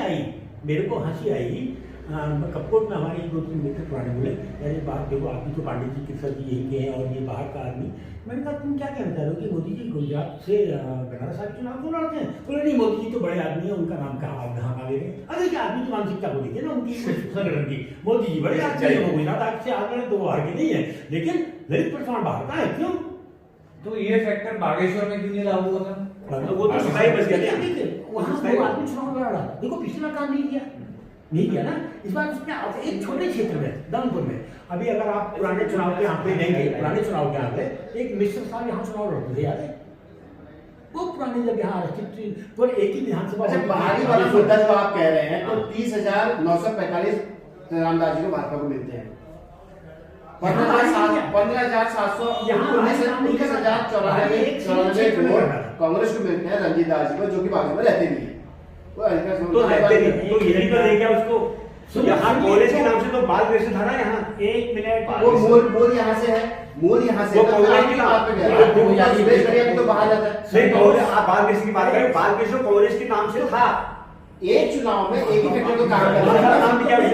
आई कपकोट में हमारे 2-3 मित्र पुराने बोले, अरे बात देखो आप भी तो पांडे जी के सर जी यही के हैं और ये बाहर का आदमी। मैंने कहा तुम क्या कहना चाह रहे हो कि मोदी जी गुजरात से बनारस साहब चुनाव क्यों लड़ते हैं? बोले नहीं, मोदी जी तो बड़े आदमी हैं, उनका नाम कहाँ आप कहाँ आ गए? अरे क्या आदमी की मानसिकता को देखिए ना, उनकी संगठन की। मोदी जी बड़े आदमी हैं, वो गुजरात आग से आ गए तो बाहर के नहीं है, लेकिन ललित पासवान बाहर का है, क्यों? तो ये फैक्टर बागेश्वर में क्यों नहीं लागू होता? तो वो तो सफाई बच गया। वहाँ दो आदमी चुनाव लड़ रहा, देखो पिछले बार काम नहीं किया ना, इस बार उसने एक छोटे क्षेत्र में दमपुर में, अभी अगर आप पुराने चुनाव के यहाँ पे लेंगे, पुराने चुनाव के यहाँ पे एक मिश्र साहब यहाँ चुनाव लड़ते थे, याद है? वो पुराने जब यहाँ आरक्षित तो एक ही विधानसभा। अच्छा, बाहरी वाला मुद्दा जो आप कह रहे हैं, तो 30,945 रामदास जी को भाजपा को मिलते हैं, 15,700 19,094 वोट कांग्रेस को मिलते हैं रंजीत दास जी को, जो कि बागी में रहते नहीं है। तो रहते नहीं, तो यही तो लेके उसको यहाँ कॉलेज के नाम से तो बाल कृष्ण था ना यहाँ। 1 मिनट, वो मूल यहाँ से है, मूल यहाँ से वो कांग्रेस की बात पे कह रहा है, सुरेश गढ़िया तो बाहर रहता है। नहीं, कांग्रेस आप बाल कृष्ण की बात करें, बाल कृष्ण कांग्रेस के नाम से था। एक चुनाव में एक ही फैक्टर को काम कर रहा है, नाम क्या है?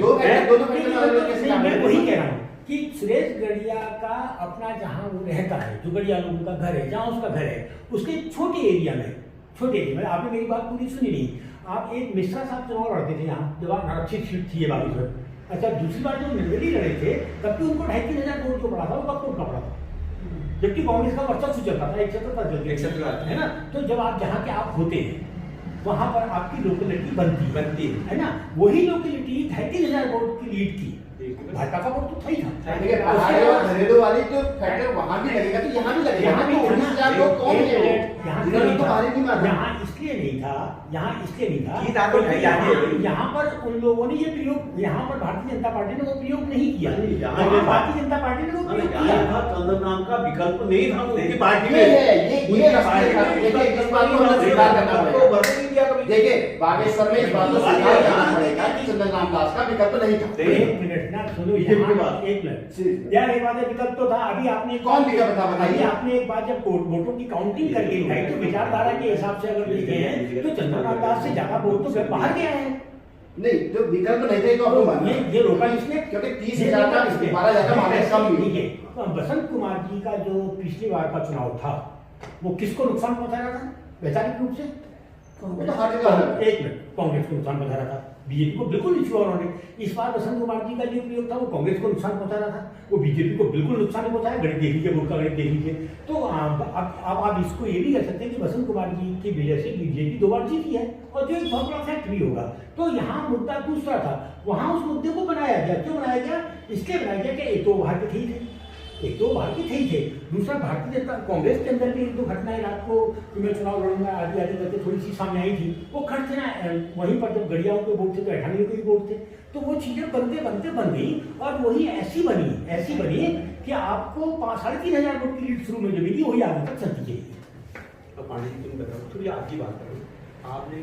दो फैक्टर दोनों फैक्टर अलग कैसे काम मैं कर वही रहे कह रहा हूँ कि सुरेश गढ़िया का अपना जहाँ वो रहता है, जो गढ़िया लोगों का घर है, जहाँ उसका घर है, उसके छोटे एरिया में आपने मेरी बात पूरी सुनी नहीं। आप एक मिश्रा साहब चुनाव लड़ते थे यहाँ, जब आरक्षित सीट थी ये बागेश्वर। अच्छा, दूसरी बार जब निर्दलीय लड़े थे तब भी उनको 2,500 वोट को पड़ा था, वो कपकोट का पड़ा था, जबकि कांग्रेस का वर्चस्व चलता था 177 है ना। तो जब आप जहाँ के आप होते हैं वहां पर आपकी लोकलिटी बनती है ना, वही लोकलिटी 3,500 वोट की लीड थी, भाजपा का वोट तो था ही था। देखिए, पहाड़ी और घरेलू वाली तो फैक्टर वहां भी लगेगा, तो यहाँ भी लगेगा। यहाँ भी 19,000 लोग कौन है वो? जिन्होंने तो बाहरी नहीं माना। यहाँ इसलिए नहीं था जीत आपको नहीं आती है। यहाँ पर उन लोगों ने ये प्रयोग, यहाँ पर भारतीय जनता पार्टी ने वो प्रयोग नहीं किया। यहाँ भारतीय जनता पार्टी ने वो प्रयोग किया। चंद्र नाम का विकल्प नहीं था उनकी पार्टी ये में। है, ये देखिए, इस बात को हमें स्वीकार करना पड़ेगा। देखिए, बागेश्वर में इस बात को स्वीकार करना पड़ेगा कि चंद्र रामदास का विकल्प नहीं था। एक मिनट ना सुनो, एक मिनट यार, एक बात है, विकल्प तो था। अभी आपने कौन विकल्प था बताइए? अभी आपने एक बार जब वोटों की काउंटिंग करके दिखाई, तो विचारधारा के हिसाब से अगर देखे हैं तो चंद्रनाथ दास से ज्यादा वोट तो बाहर गया है। नहीं, जो विकल्प नहीं थे तो आपको मानना ये रोका इसने, क्योंकि 30,000 का 12,000 का मामला कम भी है। तो बसंत कुमार जी का जो पिछली बार का चुनाव था, वो किसको नुकसान पहुंचा रहा था वैचारिक रूप से? वो तो हर जगह है। एक मिनट, कांग्रेस को नुकसान पहुंचा रहा था, बीजेपी को बिल्कुल नहीं छुआ उन्होंने। इस बार बसंत कुमार जी का जो प्रयोग था वो कांग्रेस को नुकसान पहुंचा रहा था, वो बीजेपी को बिल्कुल नुकसान नहीं पहुंचाया। गणित देख लीजिए, वोट का गणित देख लीजिए। तो अब आप इसको ये भी कह सकते हैं कि बसंत कुमार जी की वजह से बीजेपी 2 बार जीती है, और जो एक बहुत बड़ा फैक्ट भी होगा। तो यहाँ मुद्दा दूसरा था, वहां उस मुद्दे को बनाया गया। क्यों बनाया गया? इसलिए बनाया गया कि एक तो बाहर के ठीक थे, एक तो बाहर के ठीक थे, दूसरा भारतीय जनता कांग्रेस के अंदर भी 1-2 घटनाएं रात को कि मैं चुनाव लड़ूंगा आदि करके थोड़ी सी सामने आई थी। वो खर्च थे ना, वहीं पर जब गढ़ियाओं के वोट थे तो 98 के वोट थे, तो वो चीजें बनते बन गई, और वही ऐसी बनी कि आपको 3,500 वोट की लीड शुरू में जो मिली वही आगे तक चलती जाएगी। तो पांडे जी तुम बताओ, थोड़ी आपकी बात करो। आपने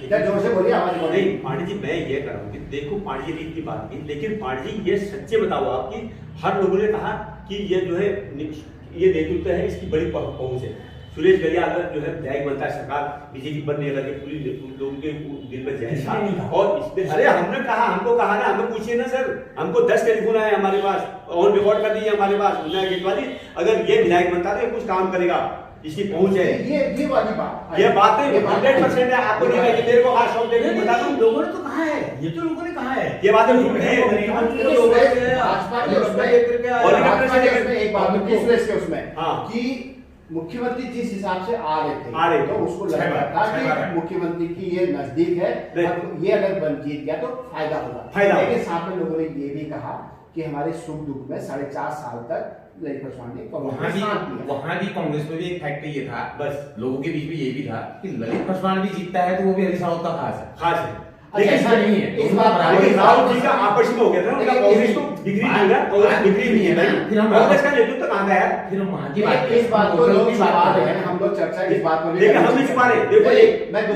क्या जोर से बोलिए, आवाज बढ़ नहीं पांडे जी, मैं ये कर रहा हूँ कि देखो पांडे जी ने इतनी बात की, लेकिन पांडे जी ये सच्चे बताओ आपकी, हर लोगों ने कहा कि ये जो है ये नेतृत्व है, इसकी बड़ी पहुंच है। सुरेश गढ़िया अगर जो है विधायक बनता है, सरकार बीजेपी बनने लगे, पूरी लोगों के दिल में जाएगा। और इसमें अरे हमने कहा, हमको कहा ना, हमें पूछिए ना सर, हमको 10 टेलीफोन आए हमारे पास, ऑन रिकॉर्ड कर दिए हमारे पास, अगर ये विधायक बनता है कुछ काम करेगा, इसकी पहुंच है। ये वाली बात, ये बात 100% है। आपको नहीं लगे, मेरे को हाथ शॉट देकर बता दूं, लोगों ने तो कहा है, ये तो लोगों ने कहा है, ये बातें झूठ है। मुख्यमंत्री जिस हिसाब से आ रहे थे तो उसको लग रहा था कि मुख्यमंत्री की ये नजदीक है, ये अगर जीत गया तो फायदा होगा। लेकिन साथ में लोगों ने ये भी कहा कि हमारे सुख दुख में 4.5 साल तक ललित पासवान ने वहां भी कांग्रेस में भी एक फैक्टर ये था, बस लोगों के बीच में ये भी था कि ललित पासवान भी जीतता है तो वो भी हरीश रावत का खास है। लेकिन ऐसा नहीं है, इस बात राहुल जी का आपस में हो गया था, कांग्रेस तो डिग्री नहीं है भाई, फिर हम कांग्रेस का नेतृत्व कहां गया? फिर हम वहां की बात, इस बात को लोग छुपा रहे हैं, हम लोग चर्चा इस बात को लेकिन हम नहीं छुपा रहे। देखो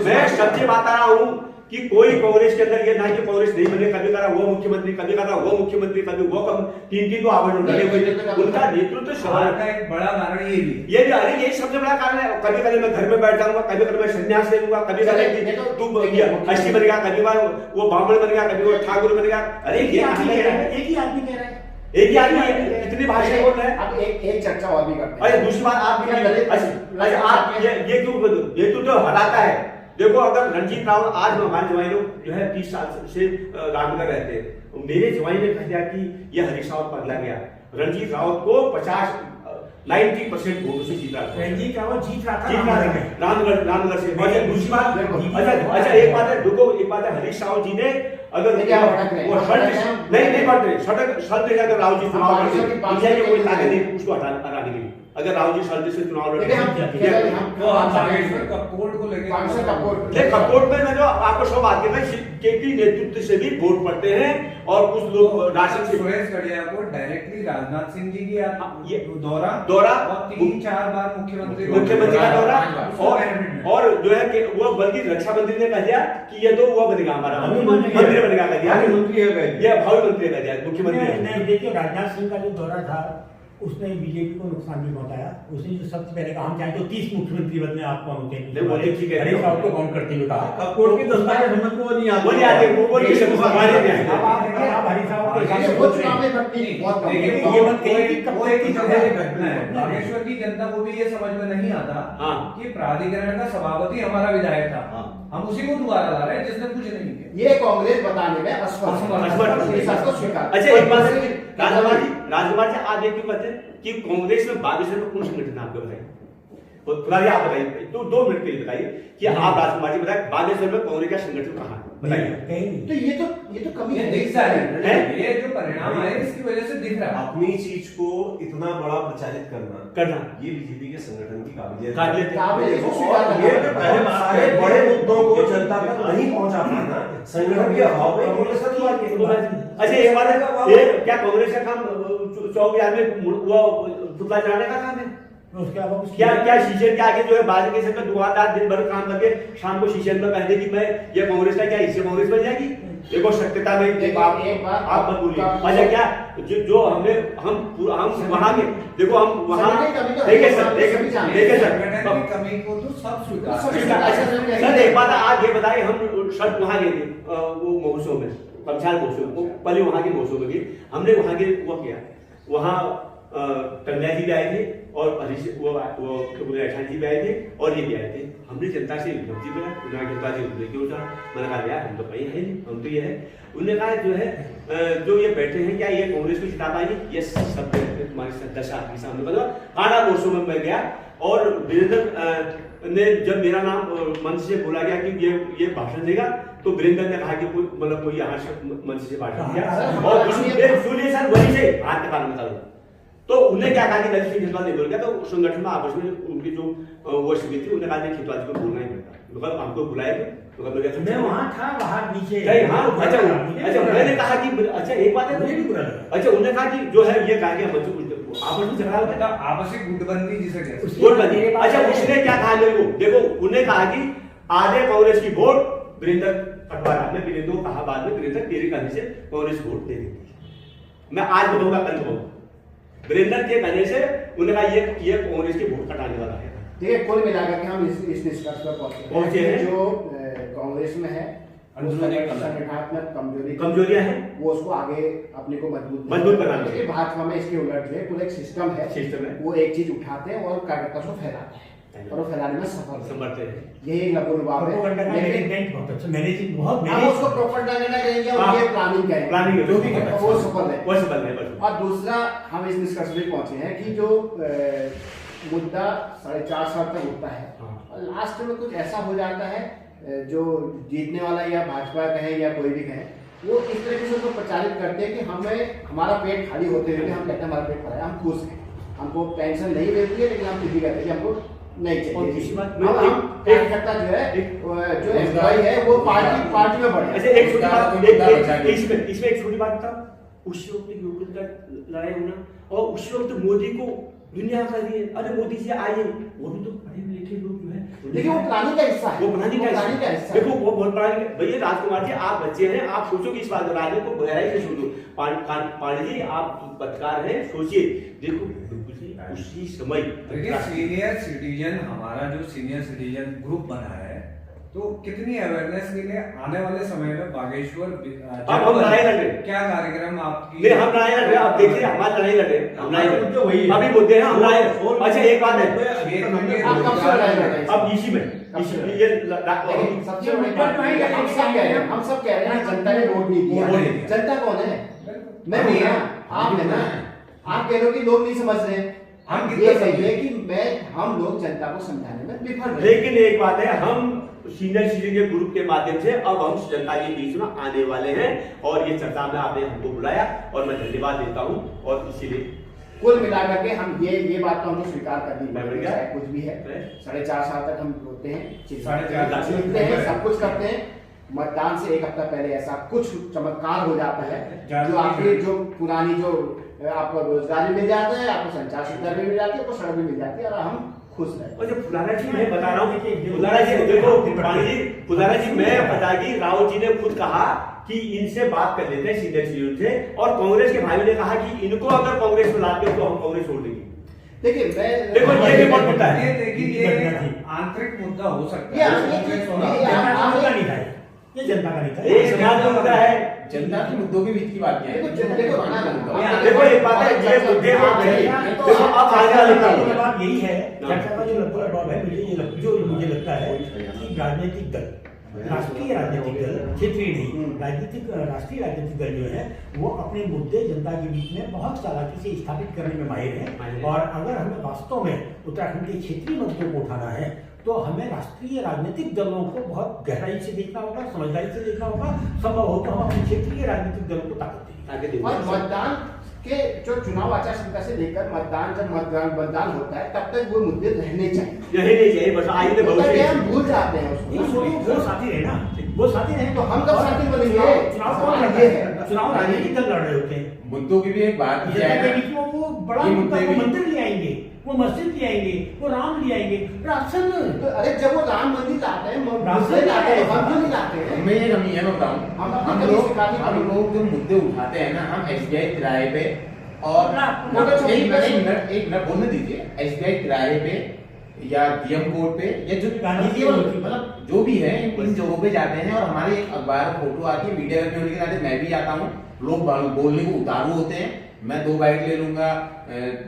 मैं सच्ची बात आ रहा हूँ कि कोई कांग्रेस के अंदर ये ना कि कांग्रेस नहीं बने, कभी करा वो मुख्यमंत्री, कभी करा वो मुख्यमंत्री, कभी वो कम, तीन को आवाज डले हुए, उनका नेतृत्व सवाल का एक बड़ा कारण ये भी अरे यही सबसे बड़ा कारण है। कभी कभी मैं घर में बैठ जाऊंगा, कभी कभी मैं संन्यास ले लूंगा, कभी कभी तू अष्टी बन गया, कभी बार वो ब्राह्मण बन गया, कभी वो ठाकुर बन गया। अरे ये एक ही आदमी कह रहा है, एक ही आदमी इतनी भाषा बोल रहे हैं। अब एक चर्चा और भी करते हैं। अरे दूसरी बात आप अच्छा आप ये क्यों ये तो हटाता है। देखो अगर रणजीत रावत आज हमारे जवाई लोग जो है 30 साल से रामनगर रहते हैं, मेरे जवाई ने कह दिया कि ये हरीश रावत पगला गया, रणजीत रावत को 90% वोटों से जीता। रणजीत रावत जीत रहा था रामनगर से। और दूसरी बात अच्छा एक बात है, देखो एक बात है, हरीश रावत जी ने अगर नहीं बढ़ रहे शर्त अगर राहुल जी चुनाव लड़ते कोई ताकत नहीं उसको हटाने के लिए। अगर राहुल जी शर्त से चुनाव लड़ते कपोर्ट में मैं जो आपको सब बात करना के नेतृत्व से भी वोट पड़ते हैं और कुछ लोग राशन से सुरेश कड़िया को डायरेक्टली राजनाथ सिंह जी की ये दौरा और 3-4 बार मुख्यमंत्री का दौरा और जो है कि वो बल्कि रक्षा मंत्री ने कह दिया कि ये तो वो बनेगा हमारा मंत्री बनेगा, कह दिया ये भावी मंत्री कह दिया मुख्यमंत्री। देखिए राजनाथ सिंह का जो दौरा था उसने बीजेपी को नुकसान नहीं पहुंचाया। उसने जो सबसे पहले कहा हम चाहे तो 30 मुख्यमंत्री बदले आप कौन होते हैं, हरीश रावत को काउंट करते हुए कहा कपूर की 10 बार हिम्मत को नहीं आती, वो नहीं आते वो बोल के हमारे में अब आप हरीश रावत के हिसाब से वो चुनाव में करती बहुत कम। ये मत कहिए कि कब की जगह घटना है। बागेश्वर की जनता को भी ये समझ में नहीं आता कि प्राधिकरण का सभापति हमारा विधायक था, हम उसी को दोबारा ला रहे हैं जिसने कुछ नहीं किया। ये कांग्रेस बताने में असफल स्वीकार। अच्छा एक बात राजकुमार जी आप ये क्यों कहते हैं कि कांग्रेस में बागेश्वर में कौन संगठन आपको बताइए, आप बताइए तो 2 मिनट के लिए बताइए कि आप राजकुमार जी बताइए बागेश्वर में कांग्रेस का संगठन कहाँ बताइए। तो ये तो कमी है, दिख रहा है ये जो परिणाम है इसकी वजह से दिख रहा है। अपनी चीज को इतना बड़ा प्रचारित करना ये बीजेपी के संगठन की काबिलियत है। बड़े मुद्दों को जनता तक नहीं पहुंचा पाना संगठन के अभाव में। अच्छा ये बात है क्या कांग्रेस का काम 24 में वो पुतला चढ़ाने का काम है? उसके अलावा क्या शीशे के आगे जो है बाज के समय दुकानदार दिन भर काम करके शाम को शीशे में कहते कि मैं ये कांग्रेस का क्या इससे कांग्रेस बन जाएगी? देखो सत्यता में आप मत बोलिए। अच्छा क्या जो हमने हम वहां के देखो हम वहां देखिए सर कमी को तो सब स्वीकार। सर एक बात आप ये बताइए, हम शर्त वहां गए थे वो महोत्सव में, पंचाल महोत्सव पहले वहां के महोत्सव में भी हमने वहां के वो किया, वहां कन्या जी भी आए थे और अठान जी भी आए थे और ये भी आए थे। हमने जनता से विज्ञप्ति करा, उन्होंने जनता से क्यों था, मैंने कहा यार हम तो कहीं है नहीं, हम तो ये है। उन्होंने कहा जो है जो ये बैठे हैं क्या ये कांग्रेस को जिता पाएंगे? ये सब तुम्हारी दशा आपके सामने बना। काना महोत्सव में मैं गया और वीरेंद्र ने जब मेरा नाम मंच से बोला गया कि ये भाषण देगा तो वीरेंद्र ने कहा कि कोई यहाँ मंच से भाषण दिया और सुनिए सर वही से हाथ का कारण बता तो उन्हें क्या कहा कि ललित सिंह खेतवाल नहीं बोल गया तो संगठन में आपस में उनकी जो वो समिति थी उन्होंने कहा कि खेतवाल जी को बोलना ही पड़ता, मतलब हमको बुलाए थे तो मैं वहां था बाहर नीचे। अच्छा मैंने कहा कि अच्छा एक बात है, अच्छा उन्होंने कहा कि जो है ये कहा कि आपस में झगड़ा होता है, आपसी गुटबंदी जिसे कहते हैं। अच्छा उसने क्या कहा मेरे को, देखो उन्हें कहा कि आधे कांग्रेस की वोट वीरेंद्र पटवार ने वीरेंद्र को कहा बाद में वीरेंद्र तेरे कहने से कांग्रेस वोट दे देगी। मैं आज बताऊंगा कल बताऊंगा वीरेंद्र के कहने से उन्होंने कहा ये कांग्रेस की वोट कटाने वाला है। देखिए कुल मिलाकर के हम इस निष्कर्ष पर पहुंचे हैं जो कांग्रेस में है संगठनात्मक कमजोरियां हैं वो उसको आगे अपने को मजबूत बनाना है। भाजपा में इसके उलट जो है पूरा एक सिस्टम है वो एक चीज उठाते हैं और कार्यकर्ता को फैलाते हैं और वो फैलाने में सफल है। यही एक लघुनुभाव है, मैनेजिंग बहुत हम उसको प्रोपेगेंडा कहेंगे और ये प्लानिंग जो भी है वो सफल है। और दूसरा हम इस निष्कर्ष पे पहुंचे हैं कि जो मुद्दा 4.5 साल तक उठता है और लास्ट में कुछ ऐसा हो जाता है जो जीतने वाला या भाजपा कहे या कोई भी कहे वो इस तरीके से उसको प्रचारित करते हैं कि हमें हमारा पेट खाली होते हुए हम कहते हैं हमारा पेट भरा है, हम खुश हैं, हमको पेंशन नहीं मिलती है लेकिन हम फिर भी कहते हैं कि हमको नहीं चाहिए। कार्यकर्ता जो है जो एम्प्लॉय है वो पार्टी में बढ़े। इसमें एक छोटी बात बताओ, उस वक्त लोकल का लड़ाई होना, और उस वक्त मोदी को दुनिया कर रही है, अरे मोदी जी आइए, वो भी तो पढ़े लिखे लोग जो है, देखिए वो प्लानिंग का हिस्सा है, वो बनाने का प्लानिंग का हिस्सा है। देखो वो बहुत बड़ा। भैया राजकुमार जी आप बच्चे हैं, आप सोचो कि इस बात राजनीति को गहराई से सोचो। पांडे जी आप पत्रकार हैं, सोचिए, देखो उसी समय देखिए सीनियर सिटीजन, हमारा जो सीनियर सिटीजन ग्रुप बना है, तो कितनी अवेयरनेस के लिए आने वाले समय में बागेश्वर अब हम लड़ाई लड़ रहे हैं। क्या कार्यक्रम आपकी? नहीं हम लड़ाई लड़ रहे हैं, आप देखिए हमारी लड़ाई लड़ रहे हैं, हम लड़ाई लड़ रहे हैं, अभी मुद्दे हैं, हम लड़ाई। अच्छा एक बात है, आप कब से लड़ाई लड़ रहे हैं? अब इसी में ये लेकिन सबसे बड़ी बात ये है, हम सब कह रहे हैं जनता ने वोट नहीं दिया। जनता कौन है? मैं हूं ना, आप है ना। आप कह रहे हो कि लोग नहीं समझ रहे हैं, हम ये कहिए कि हम लोग जनता को समझाने में विफल रहे। लेकिन एक बात है, हम सीनियर सिटीजन के ग्रुप के माध्यम से अब हम जनता के बीच में आने वाले हैं, और ये चर्चा में आपने हमको बुलाया और मैं धन्यवाद देता हूं। और इसीलिए कुल मिलाकर के हम ये बात तो हमको स्वीकार करनी पड़ेगी, चाहे कुछ भी है। 4.5 साल तक हम रोते हैं, 4.5 जीतते हैं, सब कुछ करते हैं। मतदान से एक हफ्ता पहले ऐसा कुछ चमत्कार हो जाता है जो आपकी जो पुरानी जो आपको रोजगार भी मिल जाता है, आपको संचार सुविधा भी मिल जाती है, आपको सड़क भी मिल जाती है, और हम खुश रहे। और जो फुलारा जी मैं बता रहा हूँ, फुलारा जी देखो फुलारा जी मैं बता दी, राहुल जी ने खुद कहा कि इनसे बात कर लेते हैं सीनियर सिटीजन से, और कांग्रेस के भाई ने कहा कि इनको अगर कांग्रेस में लाते हो तो हम कांग्रेस छोड़ देंगे। देखिए देखो ये भी बहुत मुद्दा है, ये देखिए ये आंतरिक मुद्दा हो सकता है, ये जनता का नहीं था, ये समाज का मुद्दा है। जनता के मुद्दों के बीच की बात क्या है? देखो एक बात है, ये मुद्दे आप देखो अब आगे वाले बात यही है, चर्चा का जो लगभग है, मुझे लगता है कि राजनीतिक दल, राष्ट्रीय राजनीतिक दल, क्षेत्रीय नहीं, राष्ट्रीय राजनीतिक दल जो है वो अपने मुद्दे जनता के बीच में बहुत चालाकी से स्थापित करने में माहिर हैं। और अगर हमें वास्तव में उत्तराखंड के क्षेत्रीय मुद्दों को उठाना है तो हमें राष्ट्रीय राजनीतिक दलों को बहुत गहराई से देखना होगा, समझदारी से देखना होगा। संभव हो तो हम अपने क्षेत्रीय राजनीतिक दलों को ताकत देंगे। और मतदान के जो चुनाव आचार संहिता से लेकर जब मतदान होता है तब तक वो मुद्दे रहने चाहिए, बस आइए भविष्य हम भूल जाते हैं उसको। वो साथी रहे ना, वो साथी रहे तो हम कब साथी बनेंगे? चुनाव कौन लड़े हैं? चुनाव राजनीतिक दल लड़ रहे होते हैं, मुद्दों की भी एक बात की जाए के बीच में वो बड़ा मुद्दा, वो मंदिर ले आएंगे, वो मस्जिद ले आएंगे, वो राम ले आएंगे, राशन। अरे जब वो राम मंदिर लाते हैं, राशन लाते हैं, हम क्यों नहीं लाते हैं? मैं ये बताऊं, हम लोग जो मुद्दे उठाते हैं ना, हम SBI किराए पे और एक मिनट बोलने दीजिए, SBI किराए पे या DM कोड पे या जो मतलब जो भी है इन जगहों पे जाते हैं, और हमारे एक अखबार फोटो आती है, मीडिया में होने के नाते मैं भी आता हूँ, लोग बोलने को उतारू होते हैं, मैं 2 बाइट ले लूंगा,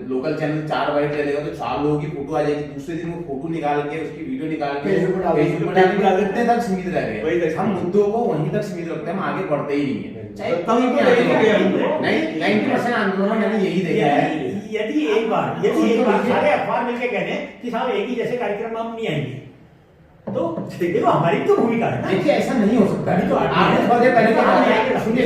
लोकल चैनल 4 बाइट ले लेगा तो 4 लोगों की फोटो आ जाएगी, दूसरे दिन वो फोटो निकाल के उसकी वीडियो निकाल के फेसबुक पर इतने तक सीमित रह गए। हम मुद्दों को वहीं तक सीमित रखते हैं, हम आगे बढ़ते ही नहीं है, चाहे कहीं भी आंदोलन नहीं। 90% आंदोलन मैंने यही देखा है। यदि एक बार सारे अखबार मिलकर कह दें कि साहब एक ही जैसे कार्यक्रम हम नहीं आएंगे, तो देखो हमारी तो भूमिका है ना। देखिए ऐसा नहीं हो सकता, तो आपने थोड़ी देर पहले कहा, सुनिए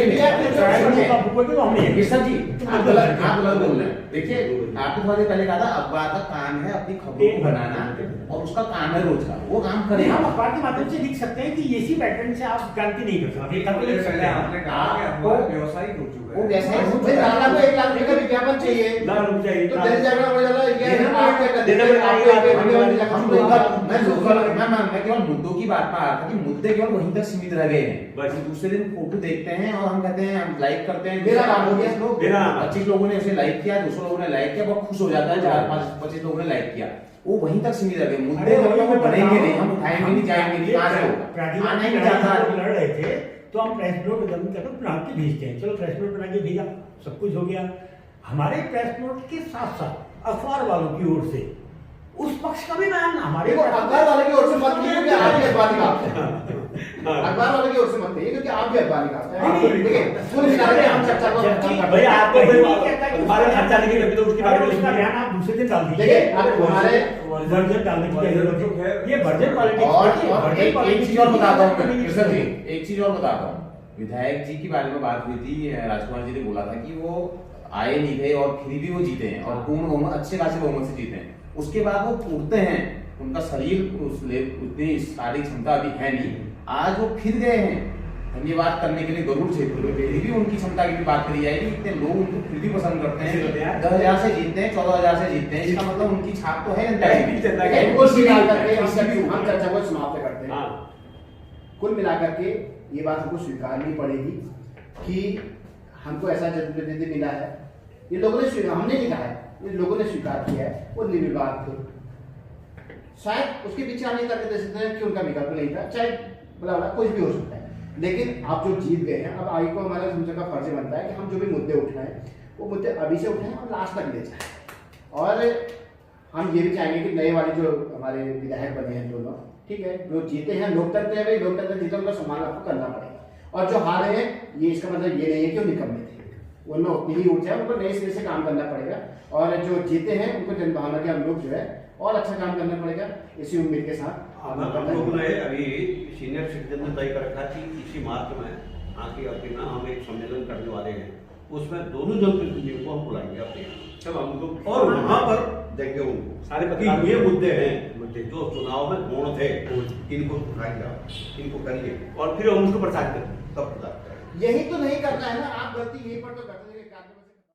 सर जी, आप गलत बोल रहे हैं। देखिए आपने थोड़ी देर पहले कहा था अखबार का काम है अपनी खबरों को बनाना, और उसका काम है रोज का, वो काम करें। हम अखबार के माध्यम से लिख सकते हैं कि इसी पैटर्न से आप क्रांति नहीं कर सकते। आपने कहा कि अखबार व्यावसायिक हो चुका है, वो वैसा ही भाई लाला को 1 लाख रुपए का विज्ञापन चाहिए, तो दैनिक जागरण पड़ जाता है, ये आप क्या करते हैं? हम लोग मैं केवल मुद्दों की बात पर आ रहा था कि मुद्दे केवल वहीं तक सीमित रह गए हैं, बस दूसरे दिन फोटो देखते हैं और हम कहते हैं हम लाइक करते हैं, मेरा नाम हो गया, 25 लोगों ने उसे लाइक किया, 200 लोगों ने लाइक किया, बहुत खुश हो जाता है, 4-5-25 लोगों ने लाइक किया, वो वहीं तक सीमित रह गए। मुद्दे हम बढ़ेंगे नहीं, हम उठाएंगे नहीं, जाएंगे नहीं, कहां से होगा? आना ही चाहता लड़ रहे थे तो हम प्रेस नोट बना के भेजते हैं, चलो प्रेस नोट बना के भेजा, सब कुछ हो गया। हमारे प्रेस नोट के साथ साथ अखबार वालों की ओर से उस पक्ष का भी बयान हमारे अखबार वाले की ओर से मत कीजिए क्योंकि आप भी अखबार निकालते हैं। अखबार वाले की ओर से मत कीजिए क्योंकि आप भी अखबार निकालते हैं। देखिए कुल मिला के हम चर्चा को भैया आपको हमारे खर्चा नहीं कभी तो उसकी बात में उसका बयान आप दूसरे दिन डाल दीजिए। देखिए अब हमारे वर्जन डालने की जरूरत है, ये वर्जन पॉलिटिक्स और एक चीज और बताता हूं मैं कृष्ण जी, एक चीज और बताता हूं। विधायक जी के बारे में बात हुई थी, राजकुमार जी ने बोला था कि वो आए नहीं थे और फिर भी वो जीते हैं और पूर्ण बहुमत, अच्छे खासे बहुमत से जीते हैं। उसके बाद वो उठते हैं, उनका शरीर उतनी शारीरिक क्षमता अभी है नहीं, आज वो फिर गए हैं धन्यवाद करने के लिए जरूर क्षेत्र में फिर भी उनकी क्षमता की भी बात करी जाएगी। इतने लोग उनको फिर भी पसंद करते हैं, 10,000 से जीतते हैं, 14,000 से जीतते हैं, इसका मतलब उनकी छाप तो है जनता की। कुल मिलाकर के हम चर्चा को समाप्त करते हैं। कुल मिलाकर के ये बात हमको स्वीकारनी पड़ेगी कि हमको ऐसा जनप्रतिनिधि मिला है, ये लोगों ने स्वीकार, हमने नहीं कहा है, ये लोगों ने स्वीकार किया है, वो निर्विवाद थे। शायद उसके पीछे हम ये करके दे सकते हैं कि उनका विकल्प नहीं था, चाहे बड़ा कुछ भी हो सकता है, लेकिन आप जो जीत गए हैं, अब आगे को हमारा समझने का फर्ज बनता है कि हम जो भी मुद्दे उठाएं वो मुद्दे अभी से उठाएं और लास्ट तक ले जाएं। और हम ये भी चाहेंगे कि नए वाले जो हमारे विधायक बने हैं दोनों, ठीक है, जो जीते हैं, लोकतंत्र है भाई, लोकतंत्र जीते उनका सम्मान आपको करना पड़ेगा। और जो हारे हैं, ये इसका मतलब ये नहीं है कि वो निकम्मे थे, उनमें उतनी ही ऊर्जा है, उनको नए सिरे से काम करना पड़ेगा। और जो जीते हैं उनको जनभावना के अनुरूप जो है और अच्छा काम करना पड़ेगा, इसी उम्मीद के साथ हम लोगों ने अभी सीनियर सिटीजन ने तय कर रखा कि इसी मार्च में आके अपने ना हम एक सम्मेलन करने वाले हैं, उसमें दोनों जनप्रतिनिधियों को हम बुलाएंगे अपने यहाँ, सब हम लोग और वहाँ पर देंगे उनको सारे कि ये मुद्दे हैं जो चुनाव में गौण थे, इनको उठाइए, इनको करिए, और फिर हम उसको प्रचार करें, तब प्रचार करें। यही तो नहीं करना है ना, आप गलती यहीं पर तो करते हैं।